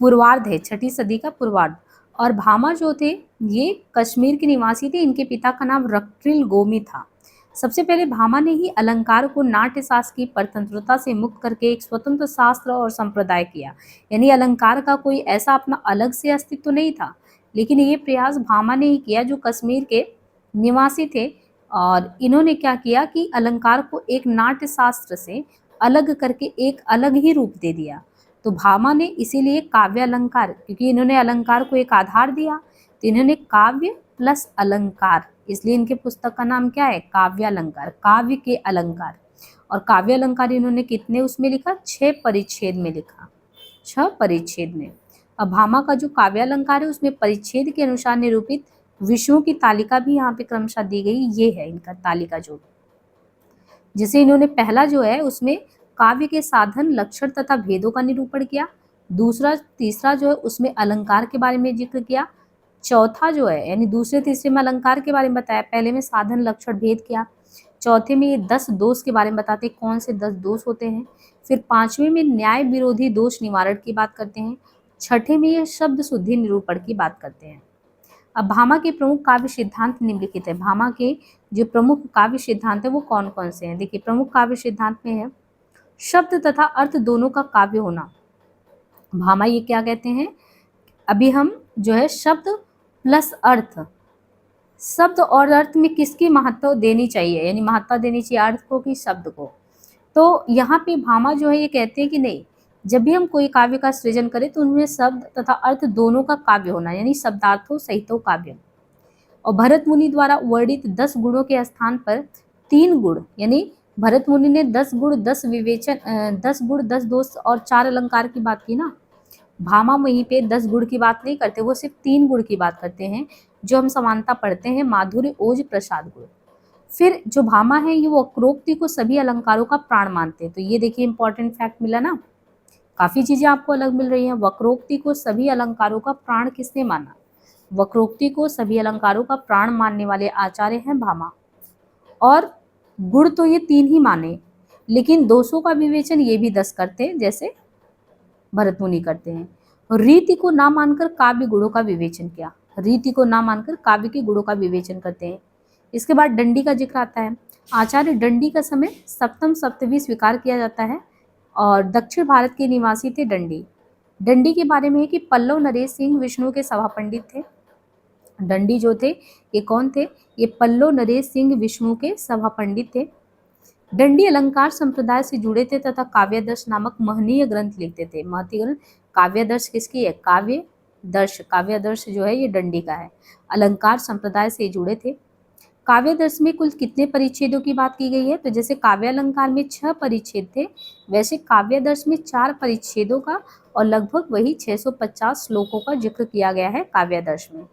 पूर्वार्ध है, 6ठी सदी का पूर्वार्ध। और भामा जो थे ये कश्मीर के निवासी थे, इनके पिता का नाम रक्ट्रिल गोमी था। सबसे पहले भामा ने ही अलंकार को नाट्य शास्त्र की परतंत्रता से मुक्त करके एक स्वतंत्र शास्त्र और संप्रदाय किया। यानी अलंकार का कोई ऐसा अपना अलग से अस्तित्व तो नहीं था, लेकिन ये प्रयास भामा ने ही किया जो कश्मीर के निवासी थे। और इन्होंने क्या किया कि अलंकार को एक नाट्य शास्त्र से अलग करके एक अलग ही रूप दे दिया। तो भामा ने इसीलिए काव्य अलंकार, क्योंकि इन्होंने अलंकार को एक आधार दिया, तो इन्होंने काव्य प्लस अलंकार, इसलिए इनके पुस्तक का नाम क्या है? काव्य अलंकार, काव्य के अलंकार। और काव्य अलंकार इन्होंने कितने उसमें लिखा? 6 परिच्छेद में लिखा, 6 परिच्छेद में। अब भामा का जो काव्य अलंकार है उसमें परिच्छेद के अनुसार निरूपित विषयों की तालिका भी यहाँ पे क्रमशः दी गई। ये है इनका तालिका जो, जिसे इन्होंने पहला जो है उसमें काव्य के साधन, लक्षण तथा भेदों का निरूपण किया। दूसरा तीसरा जो है उसमें अलंकार के बारे में जिक्र किया। चौथा जो है यानी दूसरे तीसरे में अलंकार के बारे में बताया, पहले में साधन, लक्षण, भेद किया। चौथे में ये 10 दोष के बारे में बताते हैं, कौन से 10 दोष होते हैं। फिर 5वें में न्याय विरोधी दोष निवारण की बात करते हैं। छठे में ये शब्द शुद्धि निरूपण की बात करते हैं। अब भामा के प्रमुख काव्य सिद्धांत निम्नलिखित है। भामा के जो प्रमुख काव्य सिद्धांत है वो कौन कौन से हैं? देखिए, प्रमुख काव्य सिद्धांत में है शब्द तथा अर्थ दोनों का काव्य होना। भामा ये क्या कहते हैं? अभी हम जो है शब्द प्लस अर्थ, शब्द और अर्थ में किसकी महत्व देनी चाहिए, यानी महत्ता देनी चाहिए अर्थ को कि शब्द को। तो यहाँ पे भामा जो है ये कहते हैं कि नहीं, जब भी हम कोई काव्य का सृजन करें तो उनमें शब्द तथा अर्थ दोनों का काव्य होना, यानी शब्दार्थों सहितो काव्य। और भरत मुनि द्वारा वर्णित 10 गुणों के स्थान पर 3 गुण, यानी भरत मुनि ने 10 गुण, 10 विवेचन, 10 गुण, 10 दोष और 4 अलंकार की बात की ना। भामा वहीं पे 10 गुण की बात नहीं करते, वो सिर्फ 3 गुण की बात करते हैं जो हम समानता पढ़ते हैं, माधुर्य, ओज, प्रसाद गुण। फिर जो भामा है ये वक्रोक्ति को सभी अलंकारों का प्राण मानते हैं। तो ये देखिए इंपॉर्टेंट फैक्ट मिला ना, काफी चीजें आपको अलग मिल रही हैं। वक्रोक्ति को सभी अलंकारों का प्राण किसने माना? वक्रोक्ति को सभी अलंकारों का प्राण मानने वाले आचार्य हैं भामा। और गुण तो ये 3 ही माने, लेकिन दोषों का विवेचन ये भी 10 करते हैं, जैसे भरत मुनि करते हैं। रीति को ना मानकर काव्य गुणों का विवेचन किया, रीति को ना मानकर काव्य के गुणों का विवेचन करते हैं। इसके बाद दंडी का जिक्र आता है। आचार्य दंडी का समय सप्तम सप्तवी स्वीकार किया जाता है और दक्षिण भारत के निवासी थे दंडी। दंडी के बारे में है कि पल्लव नरेश सिंह विष्णु के सभा पंडित थे। दंडी जो थे ये कौन थे? ये पल्लव नरेश सिंह विष्णु के सभा पंडित थे। दंडी अलंकार संप्रदाय से जुड़े थे तथा काव्यदर्श नामक महनीय ग्रंथ लिखते थे। महती ग्रंथ काव्यदर्श किसकी है? काव्यदर्श, काव्यदर्श जो है ये दंडी का है। अलंकार संप्रदाय से जुड़े थे। काव्यदर्श में कुल कितने परिच्छेदों की बात की गई है? तो जैसे काव्य अलंकार में 6 परिच्छेद थे, वैसे काव्यदर्श में 4 परिच्छेदों का और लगभग वही 650 श्लोकों का जिक्र किया गया है काव्यदर्श में।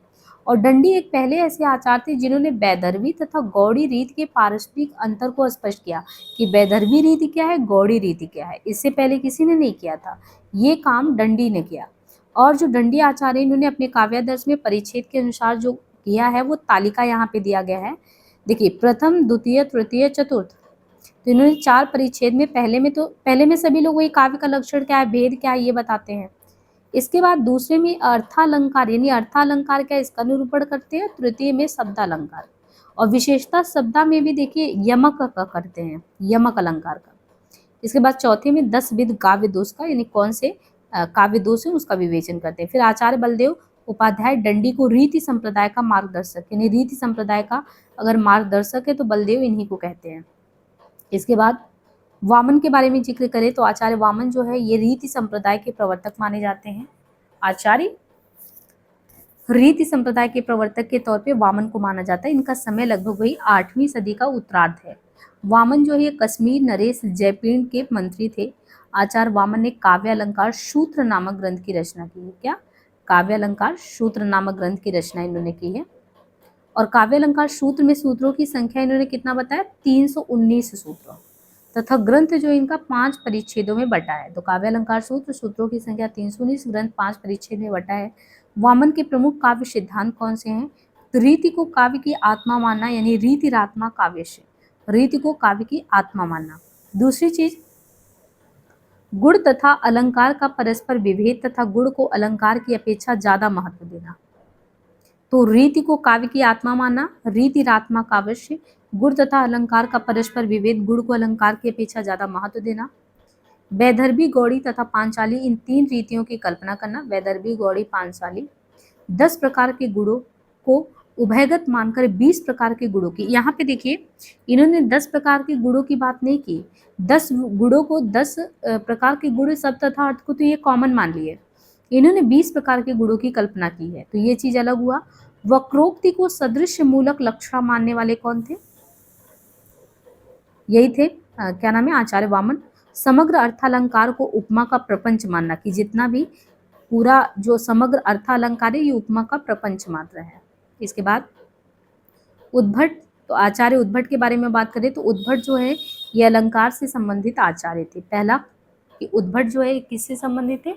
और दंडी एक पहले ऐसे आचार्य थे जिन्होंने वैदर्भी तथा गौड़ी रीति के पारस्परिक अंतर को स्पष्ट किया कि वैदर्भी रीति क्या है, गौड़ी रीति क्या है। इससे पहले किसी ने नहीं किया था, ये काम दंडी ने किया। और जो दंडी आचार्य इन्होंने अपने काव्यादर्श में परिच्छेद के अनुसार जो किया है वो तालिका यहाँ पे दिया गया है। देखिए, प्रथम, द्वितीय, तृतीय, चतुर्थ, तो इन्होंने 4 परिच्छेद में पहले में सभी लोग वही काव्य का लक्षण क्या है, भेद क्या है, ये बताते हैं। इसके बाद दूसरे में अर्थालंकार, यानी अर्थालंकार क्या है इसका निरूपण करते हैं। तृतीय में शब्दालंकार, और विशेषता शब्दा में भी देखिए यमक का करते हैं, यमक अलंकार का। इसके बाद चौथे में 10 विध काव्य दोष का, यानी कौन से काव्य दोष है उसका विवेचन करते हैं। फिर आचार्य बलदेव उपाध्याय दंडी को रीति संप्रदाय का मार्गदर्शक, यानी रीति संप्रदाय का अगर मार्गदर्शक है तो बलदेव इन्हीं को कहते हैं। इसके बाद वामन के बारे में जिक्र करें तो आचार्य वामन जो है ये रीति संप्रदाय के प्रवर्तक माने जाते हैं। आचार्य रीति संप्रदाय के प्रवर्तक के तौर पे वामन को माना जाता है। इनका समय लगभग वही 8वीं सदी का उत्तरार्ध है। वामन जो है कश्मीर नरेश जयपीड़ के मंत्री थे। आचार्य वामन ने काव्य अलंकार सूत्र नामक ग्रंथ की रचना की है। क्या? काव्य अलंकार सूत्र नामक ग्रंथ की रचना इन्होंने की है। और काव्य अलंकार सूत्र में सूत्रों की संख्या इन्होंने कितना बताया? 319 सूत्र, तथा ग्रंथ जो इनका 5 परिच्छेदों में बटा है। तो काव्य अलंकार सूत्र, सूत्रों की संख्या 319, ग्रंथ 5 परिच्छेद में बटा है। वामन के प्रमुख काव्य सिद्धांत कौन से हैं? तो रीति को काव्य की आत्मा मानना, यानी रीतिरात्मा काव्य से, रीति को काव्य की आत्मा मानना। दूसरी चीज, गुण तथा अलंकार का परस्पर विभेद तथा गुण को अलंकार की अपेक्षा ज्यादा महत्व देना। तो रीति को काव्य की आत्मा मानना, रीतिरात्मा काव्य से, गुण तथा अलंकार का परस्पर विभेद, गुण को अलंकार की अपेक्षा ज्यादा महत्व देना। वैदर्भी, गौड़ी तथा पांचाली, इन 3 रीतियों की कल्पना करना। वैदर्भी, गौड़ी, पांचाली, 10 प्रकार के गुणों को उभयगत मानकर 20 प्रकार के गुणों की, यहाँ पे देखिए इन्होंने 10 प्रकार के गुणों की बात नहीं की, 10 गुणों को, 10 प्रकार के गुण, सब तथा अर्थ को तो ये कॉमन मान लिए, इन्होंने 20 प्रकार के गुणों की कल्पना की है। तो ये चीज अलग हुआ। वक्रोक्ति को सदृश मूलक लक्षण मानने वाले कौन थे? यही थे क्या नाम है? आचार्य वामन। समग्र अर्थालंकार को उपमा का प्रपंच मानना, कि जितना भी पूरा जो समग्र अर्थालंकार है ये उपमा का प्रपंच मात्र है। इसके बाद उद्भट, तो आचार्य उद्भट के बारे में बात करें तो उद्भट जो है ये अलंकार से संबंधित आचार्य थे। पहला कि उद्भट जो है किससे संबंधित थे?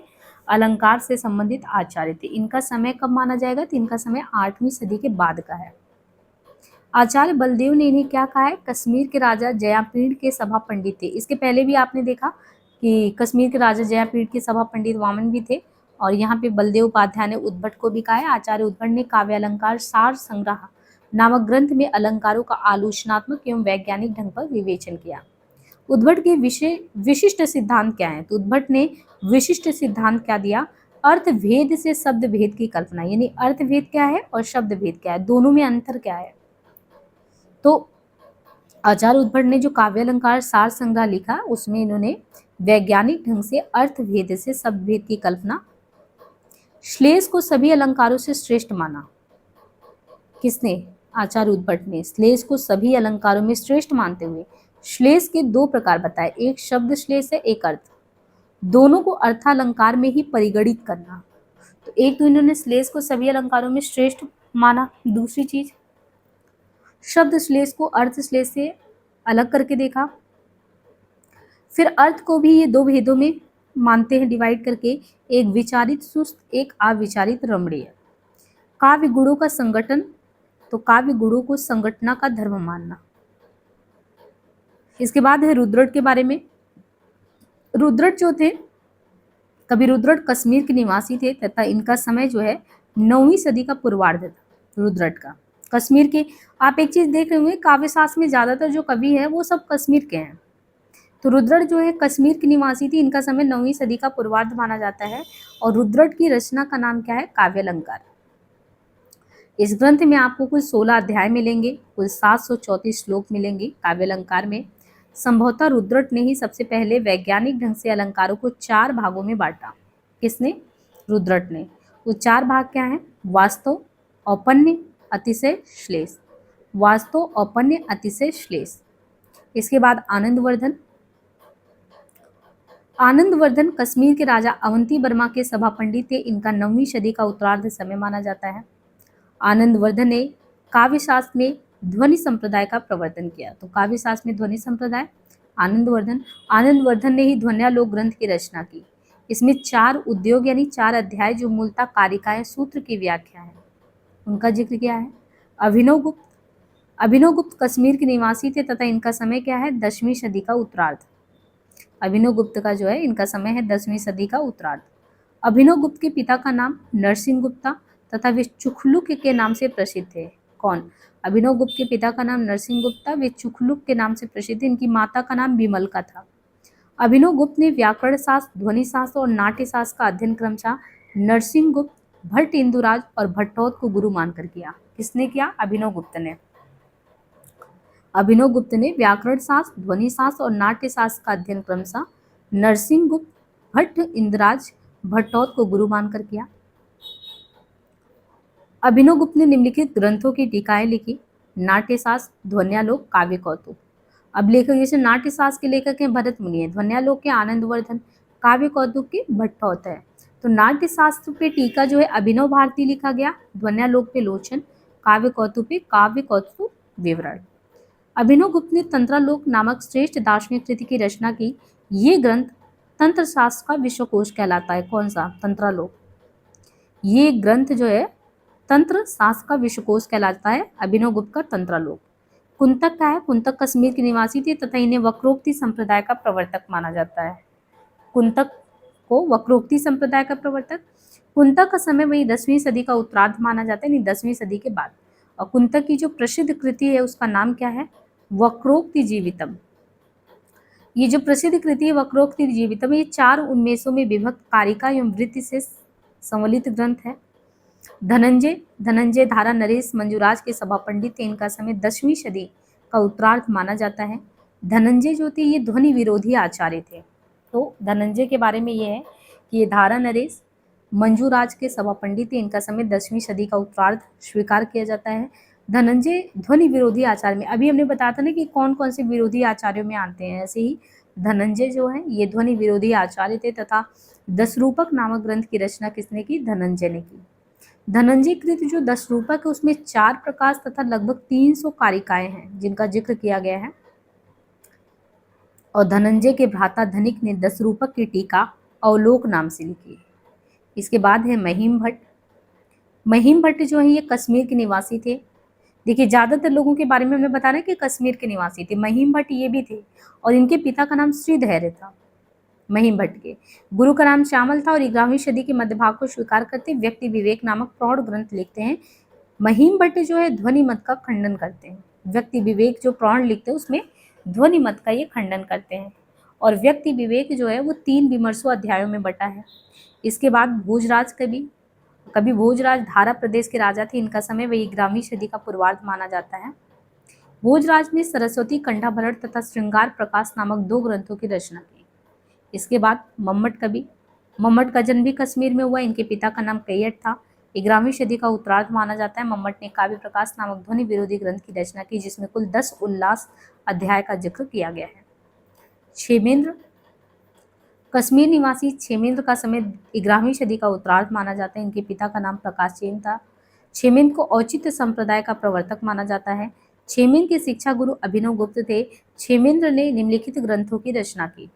अलंकार से संबंधित आचार्य थे। इनका समय कब माना जाएगा? तो इनका समय 8वीं सदी के बाद का है। आचार्य बलदेव ने इन्हें क्या कहा है? कश्मीर के राजा जयापीड़ के सभा पंडित थे। इसके पहले भी आपने देखा कि कश्मीर के राजा जयापीड़ के सभा पंडित वामन भी थे, और यहाँ पे बलदेव उपाध्याय ने उद्भट को भी कहा है। आचार्य उद्भट ने काव्य अलंकार सार संग्रह नामक ग्रंथ में अलंकारों का आलोचनात्मक एवं वैज्ञानिक ढंग पर विवेचन किया। उद्भट के विशिष्ट सिद्धांत क्या है? तो उद्भट ने विशिष्ट सिद्धांत क्या दिया? अर्थ भेद से शब्द भेद की कल्पना, यानी अर्थ भेद क्या है और शब्द भेद क्या है, दोनों में अंतर क्या है। तो आचार्य उद्भट ने जो काव्य अलंकार सार संग्रह लिखा उसमें इन्होंने वैज्ञानिक ढंग से अर्थ भेद से शब्द भेद की कल्पना। श्लेष को सभी अलंकारों से श्रेष्ठ माना। किसने? आचार्य उद्भट ने श्लेष को सभी अलंकारों में श्रेष्ठ मानते हुए श्लेष के 2 प्रकार बताए, एक शब्द श्लेष है, एक अर्थ, दोनों को अर्थालंकार में ही परिगणित करना। तो एक तो इन्होंने श्लेष को सभी अलंकारों में श्रेष्ठ माना, दूसरी चीज शब्द श्लेष को अर्थ श्लेष से अलग करके देखा, फिर अर्थ को भी ये 2 भेदों में मानते हैं डिवाइड करके, एक विचारित सुस्त, एक अविचारित रमणीय। काव्य गुणों का संगठन, तो काव्य गुणों को संगठना का धर्म मानना। इसके बाद है रुद्रट के बारे में। रुद्रट जो थे, कवि रुद्रट कश्मीर के निवासी थे तथा इनका समय जो है 9वीं सदी का पूर्वार्ध था। रुद्रट का कश्मीर के, आप एक चीज देख रहे होंगे काव्य शास्त्र में ज्यादातर जो कवि है वो सब कश्मीर के हैं। तो रुद्रट जो है कश्मीर की निवासी थी, इनका समय 9वीं सदी का पूर्वार्ध माना जाता है। और रुद्रट की रचना का नाम क्या है? काव्य अलंकार। इस ग्रंथ में आपको कुल 16 अध्याय मिलेंगे, कुल 734 श्लोक मिलेंगे काव्य अलंकार में। संभवतः रुद्रट ने ही सबसे पहले वैज्ञानिक ढंग से अलंकारों को 4 भागों में बांटा। किसने? रुद्रट ने। वो 4 भाग क्या हैं? वास्तव, औपन्य, अतिशय, श्लेष। वास्तव, औपन्य, अतिशय, श्लेष। इसके बाद आनंदवर्धन। आनंदवर्धन कश्मीर के राजा अवंती वर्मा के सभा पंडित थे। इनका 9वीं सदी का उत्तरार्ध समय माना जाता है। आनंदवर्धन ने काव्य शास्त्र में ध्वनि संप्रदाय का प्रवर्तन किया। तो काव्य शास्त्र में ध्वनि संप्रदाय, आनंदवर्धन ने ही ध्वन्यालोक ग्रंथ की रचना की। इसमें 4 उद्योग यानी 4 अध्याय जो मूलतः कारिकाएं, सूत्र की व्याख्या है, उनका जिक्र किया है। अभिनवगुप्त, अभिनवगुप्त कश्मीर के निवासी थे तथा इनका समय क्या है? 10वीं सदी का उत्तरार्ध। अभिनवगुप्त का जो है इनका समय है 10वीं सदी का उत्तरार्ध। अभिनवगुप्त के पिता का नाम नरसिंह गुप्ता तथा वे चुखलुक के नाम से प्रसिद्ध थे। कौन? अभिनवगुप्त के पिता का नाम नरसिंह गुप्ता, वे चुखलुक के नाम से प्रसिद्ध। इनकी माता का नाम विमलका था। अभिनवगुप्त ने व्याकरण शास्त्र, ध्वनि शास्त्र और नाट्य शास्त्र का अध्ययन क्रमशः नरसिंह गुप्त, भट्ट इंदुराज और भट्टोत को गुरु मानकर किया। किसने किया? अभिनवगुप्त ने। अभिनवगुप्त ने व्याकरण शास्त्र, ध्वनि शास्त्र और नाट्य शास्त्र का अध्ययन क्रमशः नरसिंह गुप्त, भट्ट इंदराज, भट्टोत को गुरु मानकर किया। अभिनवगुप्त ने निम्नलिखित ग्रंथों की टीकाएं लिखी: नाट्य शास्त्र, ध्वन्यालोक, काव्य कौतुक। अब लेखक जैसे नाट्य शास्त्र के लेखक हैं भरत मुनि हैं, ध्वन्यालोक के आनंदवर्धन, काव्य कौतुक के भट्टोत है। तो नाट्य शास्त्र पे टीका जो है अभिनव भारती लिखा गया, ध्वन्यालोक पे लोचन, काव्य कौतुक पे काव्य कौतुक विवरण। अभिनव गुप्त ने तंत्रालोक नामक श्रेष्ठ दार्शनिक कृति की रचना की। ये ग्रंथ तंत्र शास्त्र का विश्वकोश कहलाता है। कौन सा? तंत्रालोक। ये ग्रंथ जो है तंत्र शास्त्र का विश्वकोश कहलाता है, अभिनव गुप्त का तंत्रालोक। कुंतक का है, कुंतक कश्मीर के निवासी थे तथा इन्हें वक्रोक्ति संप्रदाय का प्रवर्तक माना जाता है। कुंतक को वक्रोक्ति संप्रदाय का प्रवर्तक। कुंतक का समय वही 10वीं सदी का उत्तरार्ध माना जाता है, यानी 10वीं सदी के बाद। और कुंतक की जो प्रसिद्ध कृति है उसका नाम क्या है? वक्रोक्ति जीवितम। ये जो प्रसिद्ध कृति है वक्रोक्ति जीवितम, ये 4 उन्मेषों में विभक्त कारिका एवं वृत्ति से संवलित ग्रंथ है। धनंजय धारा नरेश मंजूराज के सभा पंडित थे। इनका समय 10वीं सदी का उत्तरार्ध माना जाता है। धनंजय जो थे ये ध्वनि विरोधी आचार्य थे। तो धनंजय के बारे में ये है कि ये धारा नरेश मंजूराज के सभा पंडित थे। इनका समय 10वीं सदी का उत्तरार्ध स्वीकार किया जाता है। धनंजय ध्वनि विरोधी आचार्य में, अभी हमने बताया था ना कि कौन कौन से विरोधी आचार्यों में आते हैं, ऐसे ही धनंजय जो है ये ध्वनि विरोधी आचार्य थे। तथा दशरूपक नामक ग्रंथ की रचना किसने की? धनंजय ने की। धनंजय कृत जो 10 रूपक है उसमें 4 प्रकाश तथा लगभग 300 कारिकाएं हैं जिनका जिक्र किया गया है। और धनंजय के भ्राता धनिक ने 10 रूपक की टीका अवलोक नाम से लिखी। इसके बाद है महिम भट्ट। महिम भट्ट जो है ये कश्मीर के निवासी थे। देखिए ज्यादातर लोगों के बारे में हमने बताया ना कि कश्मीर के निवासी थे, महिम भट्ट ये भी थे। और इनके पिता का नाम श्रीधैर्य था। महिम भट्ट के गुरु का नाम श्यामल था और 11वीं सदी के मध्य भाग को स्वीकार करते व्यक्ति विवेक नामक प्रौढ़ ग्रंथ लिखते हैं। महिम भट्ट जो है ध्वनि मत का खंडन करते हैं। व्यक्ति विवेक जो प्रौढ़ लिखते हैं उसमें ध्वनि मत का ये खंडन करते हैं। और व्यक्ति विवेक जो है वो 3 विमर्शों अध्यायों में बटा है। इसके बाद भोजराज कवि भोजराज धारा प्रदेश के राजा थे। इनका समय वही 11वीं सदी का पूर्वार्ध माना जाता है। भोजराज ने सरस्वती कंठाभरण तथा श्रृंगार प्रकाश नामक 2 ग्रंथों की रचना की। इसके बाद मम्मट का जन्म भी कश्मीर में हुआ। इनके पिता का नाम कैयट था। 11वीं सदी का उत्तरार्ध माना जाता है। मम्मट ने काव्य प्रकाश नामक ध्वनि विरोधी ग्रंथ की रचना की जिसमें कुल 10 उल्लास अध्याय का जिक्र किया गया है। क्षेमेंद्र कश्मीर निवासी क्षेमेंद्र का समय 11वीं सदी का उत्तरार्ध माना जाता है। इनके पिता का नाम प्रकाशचेन था। क्षेमेंद्र को औचित्य संप्रदाय का प्रवर्तक माना जाता है। क्षेमेंद्र के शिक्षा गुरु अभिनव गुप्त थे। क्षेमेंद्र ने निम्नलिखित ग्रंथों की रचना की।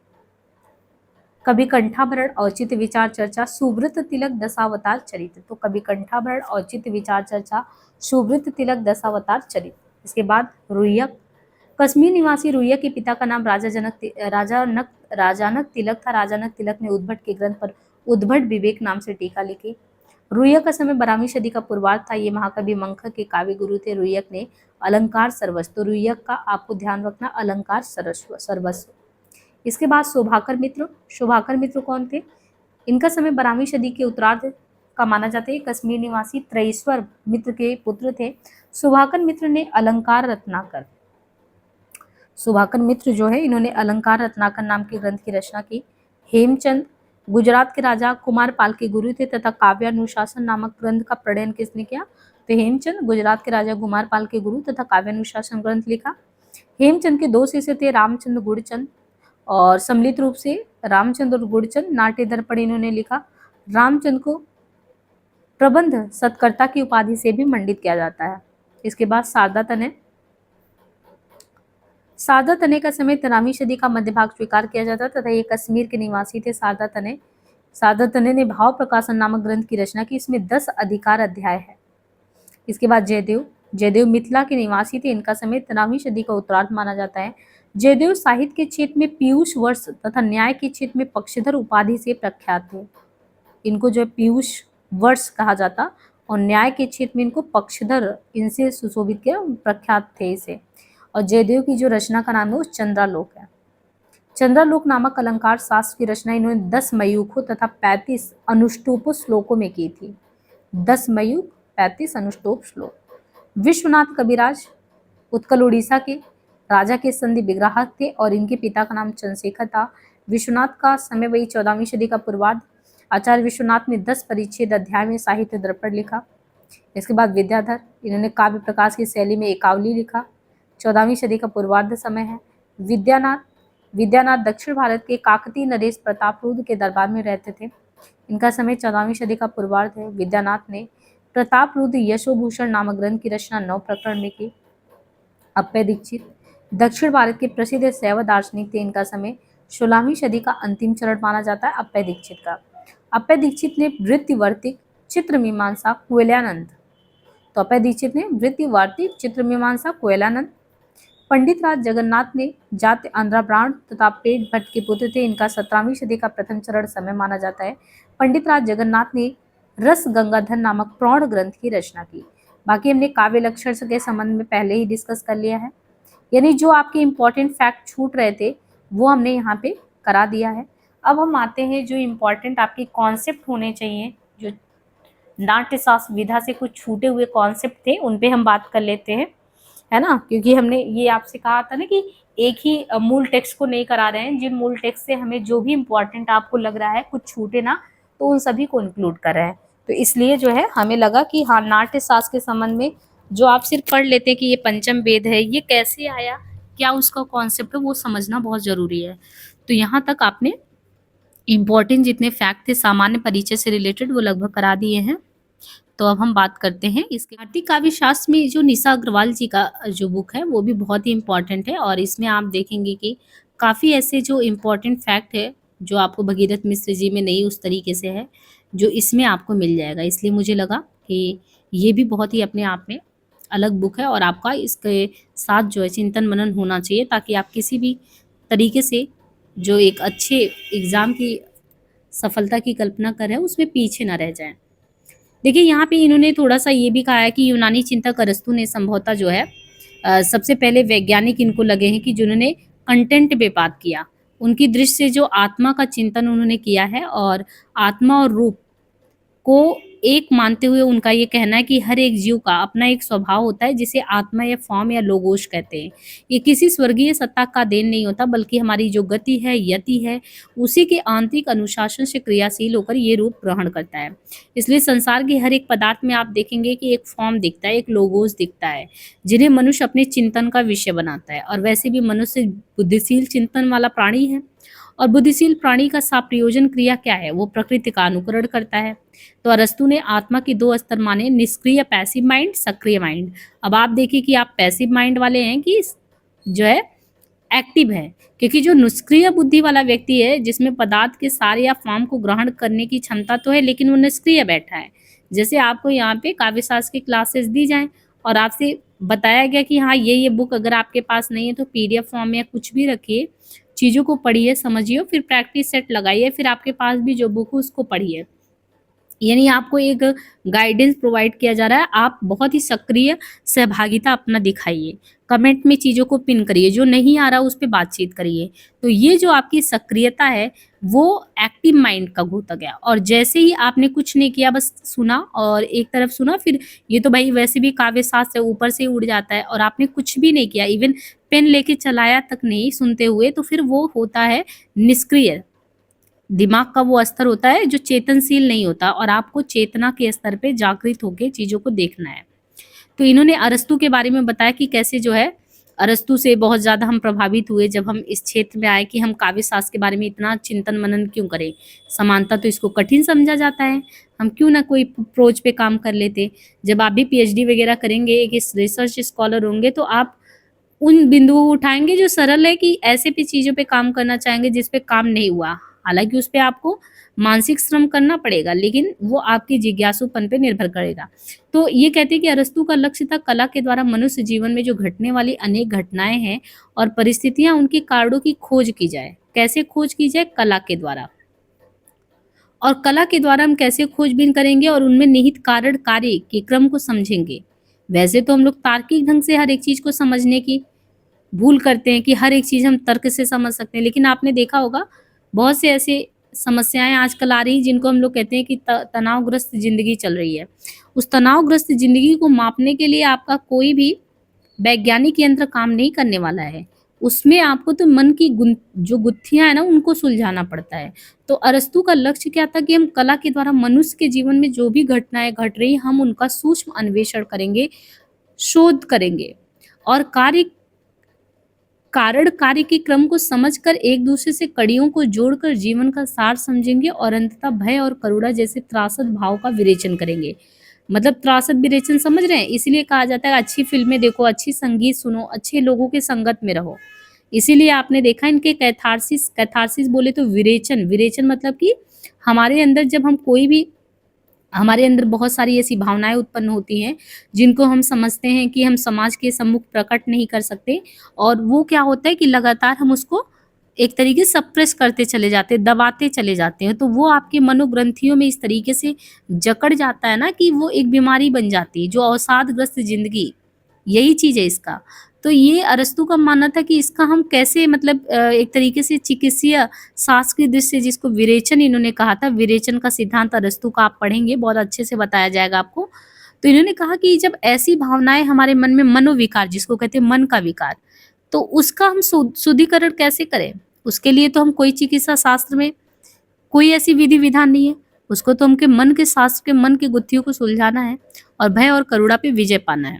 कवि कंठाभरण औचित्य विचार चर्चा, सुब्रत तिलक दशावतार चरित्र। तो कवि कंठाभरण औचित्य विचार चर्चा, सुब्रत तिलक दशावतार चरित्र। इसके बाद रुय्यक कश्मीर निवासी रुय्यक के पिता का नाम राजानक तिलक था। राजानक तिलक ने उद्भट के ग्रंथ पर उद्भट विवेक नाम से टीका लिखी। रुय्यक का समय 12वीं सदी का पूर्वार्ध था। ये महाकवि मंखक के काव्य गुरु थे। रुय्यक ने अलंकार सर्वस्व, तो रुय्यक का आपको ध्यान रखना अलंकार सर्वस्व। इसके बाद शोभाकर मित्र कौन थे? इनका समय 12वीं सदी के उत्तरार्ध का माना जाता है। कश्मीर निवासी त्रयेश्वर मित्र के पुत्र थे। शोभाकर मित्र ने अलंकार रत्नाकर जो है इन्होंने अलंकार रत्नाकर नाम के ग्रंथ की रचना की। हेमचंद गुजरात के राजा कुमारपाल के गुरु थे तथा काव्यानुशासन नामक ग्रंथ का प्रणयन किसने किया? तो हेमचंद गुजरात के राजा कुमारपाल के गुरु तथा काव्यानुशासन ग्रंथ लिखा। हेमचंद के 2 शिष्य थे, रामचंद्र गुड़चंद, और सम्मिलित रूप से रामचंद्र और गुड़चंद नाट्य दर्पण इन्होंने लिखा। रामचंद्र को प्रबंध सत्कर्ता की उपाधि से भी मंडित किया जाता है। इसके बाद शारदा तनय का समय 13वीं सदी का मध्य भाग स्वीकार किया जाता तथा ये कश्मीर के निवासी थे। शारदा तनय ने भाव प्रकाशन नामक ग्रंथ की रचना की। इसमें 10 अधिकार अध्याय है। इसके बाद जयदेव मिथिला के निवासी थे। इनका समय 13वीं सदी का उत्तरार्ध माना जाता है। जयदेव साहित्य के क्षेत्र में पीयूष वर्ष तथा न्याय के क्षेत्र में पक्षधर उपाधि से प्रख्यात थे। इनको जो पीयूष वर्ष कहा जाता और न्याय के क्षेत्र में इनको पक्षधर इनसे सुशोभित किया, प्रख्यात थे इसे। और जयदेव की जो रचना का नाम है वो चंद्रालोक है। चंद्रालोक नामक अलंकार शास्त्र की रचना इन्होंने 10 मयूखों तथा 35 अनुष्टुप श्लोकों में की थी। 10 मयूख 35 अनुष्टुप श्लोक। विश्वनाथ कविराज उत्कल उड़ीसा के राजा के संधि विग्राहक थे और इनके पिता का नाम चंद्रशेखर था। विश्वनाथ का समय वही 14वीं सदी का पूर्वार्ध। आचार्य विश्वनाथ ने 10 परिच्छेद अध्याय में साहित्य दर्पण लिखा। इसके बाद विद्याधर, इन्होंने काव्य प्रकाश की शैली में एकावली लिखा। 14वीं सदी का पूर्वार्ध समय है। विद्यानाथ विद्यानाथ दक्षिण भारत के काकतीय नरेश प्रतापरुद्र के दरबार में रहते थे। इनका समय 14वीं सदी का पूर्वार्ध है। विद्यानाथ ने प्रतापरुद्र यशोभूषण नामक ग्रंथ की रचना 9 प्रकरण में की। अप्पय दीक्षित दक्षिण भारत के प्रसिद्ध शैव दार्शनिक थे। इनका समय 16वीं सदी का अंतिम चरण माना जाता है अप्पय दीक्षित का। अप्पय दीक्षित ने वृत्ति वर्तिक चित्र मीमांसा कुवलयानंद तो अप्पय दीक्षित ने वृत्ति वार्तिक चित्र मीमांसा कोयलानंद। पंडित राज जगन्नाथ ने जाति आंध्रा ब्राह्मण तथा पेट भट्ट के पुत्र थे। इनका 17वीं सदी का प्रथम चरण समय माना जाता है। पंडित राज जगन्नाथ ने रस गंगाधर नामक प्रौढ़ ग्रंथ की रचना की। बाकी हमने काव्य लक्षण के संबंध में पहले ही डिस्कस कर लिया है, यानी जो आपके इंपॉर्टेंट फैक्ट छूट रहे थे वो हमने यहाँ पे करा दिया है। अब हम आते हैं जो इम्पोर्टेंट आपके कॉन्सेप्ट होने चाहिए, जो नाट्य शास्त्र विधा से कुछ छूटे हुए कॉन्सेप्ट थे उन पे हम बात कर लेते हैं, है ना। क्योंकि हमने ये आपसे कहा था ना कि एक ही मूल टेक्स्ट को नहीं करा रहे हैं, जिन मूल टेक्स्ट से हमें जो भी इम्पोर्टेंट आपको लग रहा है कुछ छूटे ना, तो उन सभी को इंक्लूड कर रहे हैं। तो इसलिए जो है हमें लगा कि हाँ, नाट्य शास्त्र के संबंध में जो आप सिर्फ पढ़ लेते हैं कि ये पंचम वेद है, ये कैसे आया, क्या उसका कॉन्सेप्ट है, वो समझना बहुत जरूरी है। तो यहाँ तक आपने इम्पोर्टेंट जितने फैक्ट थे सामान्य परिचय से रिलेटेड वो लगभग करा दिए हैं। तो अब हम बात करते हैं इसके भारतीय काव्य शास्त्र में जो निशा अग्रवाल जी का जो बुक है वो भी बहुत ही इम्पोर्टेंट है, और इसमें आप देखेंगे कि काफ़ी ऐसे जो इम्पोर्टेंट फैक्ट है जो आपको भगीरथ मिश्र जी में नहीं उस तरीके से है, जो इसमें आपको मिल जाएगा। इसलिए मुझे लगा कि ये भी बहुत ही अपने आप में अलग बुक है, और आपका इसके साथ जो है चिंतन मनन होना चाहिए, ताकि आप किसी भी तरीके से जो एक अच्छे एग्ज़ाम की सफलता की कल्पना कर रहे हैं उसमें पीछे ना रह जाएं। देखिए यहाँ पे इन्होंने थोड़ा सा ये भी कहा है कि यूनानी चिंतक अरस्तु ने संभवतः जो है सबसे पहले वैज्ञानिक इनको लगे हैं कि जिन्होंने कंटेंट पे बात किया। उनकी दृष्टि से जो आत्मा का चिंतन उन्होंने किया है, और आत्मा और रूप को एक मानते हुए उनका ये कहना है कि हर एक जीव का अपना एक स्वभाव होता है जिसे आत्मा या फॉर्म या लोगोश कहते हैं। ये किसी स्वर्गीय सत्ता का देन नहीं होता, बल्कि हमारी जो गति है, यति है, उसी के आंतरिक अनुशासन से क्रियाशील होकर ये रूप ग्रहण करता है। इसलिए संसार के हर एक पदार्थ में आप देखेंगे कि एक फॉर्म दिखता है, एक लोगोस दिखता है, जिन्हें मनुष्य अपने चिंतन का विषय बनाता है। और वैसे भी मनुष्य बुद्धिशील चिंतन वाला प्राणी है, और बुद्धिशील प्राणी का साप्रयोजन क्रिया क्या है, वो प्रकृति का अनुकरण करता है। तो अरस्तु ने आत्मा की 2 स्तर माने, निष्क्रिय पैसिव माइंड, सक्रिय माइंड। अब आप देखिए कि आप पैसिव माइंड वाले हैं कि जो है एक्टिव है, क्योंकि जो निष्क्रिय बुद्धि वाला व्यक्ति है जिसमें पदार्थ के सार या फॉर्म को ग्रहण करने की क्षमता तो है, लेकिन वो निष्क्रिय बैठा है। जैसे आपको यहाँ पे काव्य शास्त्र की क्लासेस दी जाएं और आपसे बताया गया कि हाँ ये बुक अगर आपके पास नहीं है तो पीडीएफ फॉर्म में या कुछ भी रखिए, चीज़ों को पढ़िए, समझिए, फिर प्रैक्टिस सेट लगाइए, फिर आपके पास भी जो बुक है उसको पढ़िए। यानी आपको एक गाइडेंस प्रोवाइड किया जा रहा है, आप बहुत ही सक्रिय सहभागिता अपना दिखाइए, कमेंट में चीज़ों को पिन करिए, जो नहीं आ रहा उस पर बातचीत करिए। तो ये जो आपकी सक्रियता है वो एक्टिव माइंड का होता गया। और जैसे ही आपने कुछ नहीं किया, बस सुना और एक तरफ सुना, फिर ये तो भाई वैसे भी काव्य शास्त्र ऊपर से उड़ जाता है, और आपने कुछ भी नहीं किया, इवन पेन लेके चलाया तक नहीं सुनते हुए, तो फिर वो होता है निष्क्रिय। दिमाग का वो स्तर होता है जो चेतनशील नहीं होता, और आपको चेतना के स्तर पे जागृत होकर चीज़ों को देखना है। तो इन्होंने अरस्तु के बारे में बताया कि कैसे जो है अरस्तु से बहुत ज़्यादा हम प्रभावित हुए जब हम इस क्षेत्र में आए कि हम काव्य शास्त्र के बारे में इतना चिंतन मनन क्यों करें। समानता तो इसको कठिन समझा जाता है, हम क्यों ना कोई प्रोज पे काम कर लेते। जब आप भी पीएचडी वगैरह करेंगे, एक रिसर्च स्कॉलर होंगे, तो आप उन बिंदुओं को उठाएंगे जो सरल है, कि ऐसे भी चीज़ों पे काम करना चाहेंगे जिस पे काम नहीं हुआ। हालांकि उस पे आपको मानसिक श्रम करना पड़ेगा, लेकिन वो आपकी जिज्ञासुपन पे निर्भर करेगा। तो ये कहते हैं कि अरस्तु का लक्ष्य था कला के द्वारा मनुष्य जीवन में जो घटने वाली अनेक घटनाएं हैं और परिस्थितियां, उनके कारणों की खोज की जाए। कैसे खोज की जाए? कला के द्वारा। और कला के द्वारा हम कैसे खोजबीन करेंगे और उनमें निहित कारण कार्य के क्रम को समझेंगे। वैसे तो हम लोग तार्किक ढंग से हर एक चीज को समझने की भूल करते हैं कि हर एक चीज हम तर्क से समझ सकते हैं, लेकिन आपने देखा होगा बहुत से ऐसे समस्याएं आजकल आ रही जिनको हम लोग कहते हैं कि तनावग्रस्त जिंदगी चल रही है। उस तनावग्रस्त जिंदगी को मापने के लिए आपका कोई भी वैज्ञानिक यंत्र काम नहीं करने वाला है। उसमें आपको तो मन की जो गुत्थियां है ना, उनको सुलझाना पड़ता है। तो अरस्तु का लक्ष्य क्या था कि हम कला के द्वारा मनुष्य के जीवन में जो भी घटनाएं घट रही, हम उनका सूक्ष्म अन्वेषण करेंगे, शोध करेंगे, और कार्य कारण कार्य के क्रम को समझकर एक दूसरे से कड़ियों को जोड़कर जीवन का सार समझेंगे और अंततः भय और करुणा जैसे त्रासद भाव का विरेचन करेंगे। मतलब त्रासद विरेचन समझ रहे हैं? इसीलिए कहा जाता है अच्छी फ़िल्में देखो, अच्छी संगीत सुनो, अच्छे लोगों के संगत में रहो। इसीलिए आपने देखा इनके कैथारसिस कैथारसिस बोले तो विरेचन, विरेचन मतलब कि हमारे अंदर जब हम कोई भी हमारे अंदर बहुत सारी ऐसी भावनाएँ उत्पन्न होती हैं, जिनको हम समझते हैं कि हम समाज के सम्मुख प्रकट नहीं कर सकते और वो क्या होता है कि लगातार हम उसको एक तरीके से सप्रेस करते चले जाते हैं, दबाते चले जाते हैं। तो वो आपके मनोग्रंथियों में इस तरीके से जकड़ जाता है ना कि वो एक बीमारी बन जाती है, जो अवसादग्रस्त ज़िंदगी, यही चीज़ है इसका। तो ये अरस्तू का मानना था कि इसका हम कैसे मतलब एक तरीके से चिकित्सीय शास्त्र की दृष्टि से जिसको विरेचन इन्होंने कहा था, विरेचन का सिद्धांत अरस्तू का आप पढ़ेंगे, बहुत अच्छे से बताया जाएगा आपको। तो इन्होंने कहा कि जब ऐसी भावनाएँ हमारे मन में मनोविकार जिसको कहते हैं मन का विकार, तो उसका हम शुद्धिकरण कैसे करें? उसके लिए तो हम कोई चिकित्सा शास्त्र में कोई ऐसी विधि विधान नहीं है। उसको तो हमके मन के शास्त्र के मन की गुत्थियों को सुलझाना है और भय और करुणा पे विजय पाना है।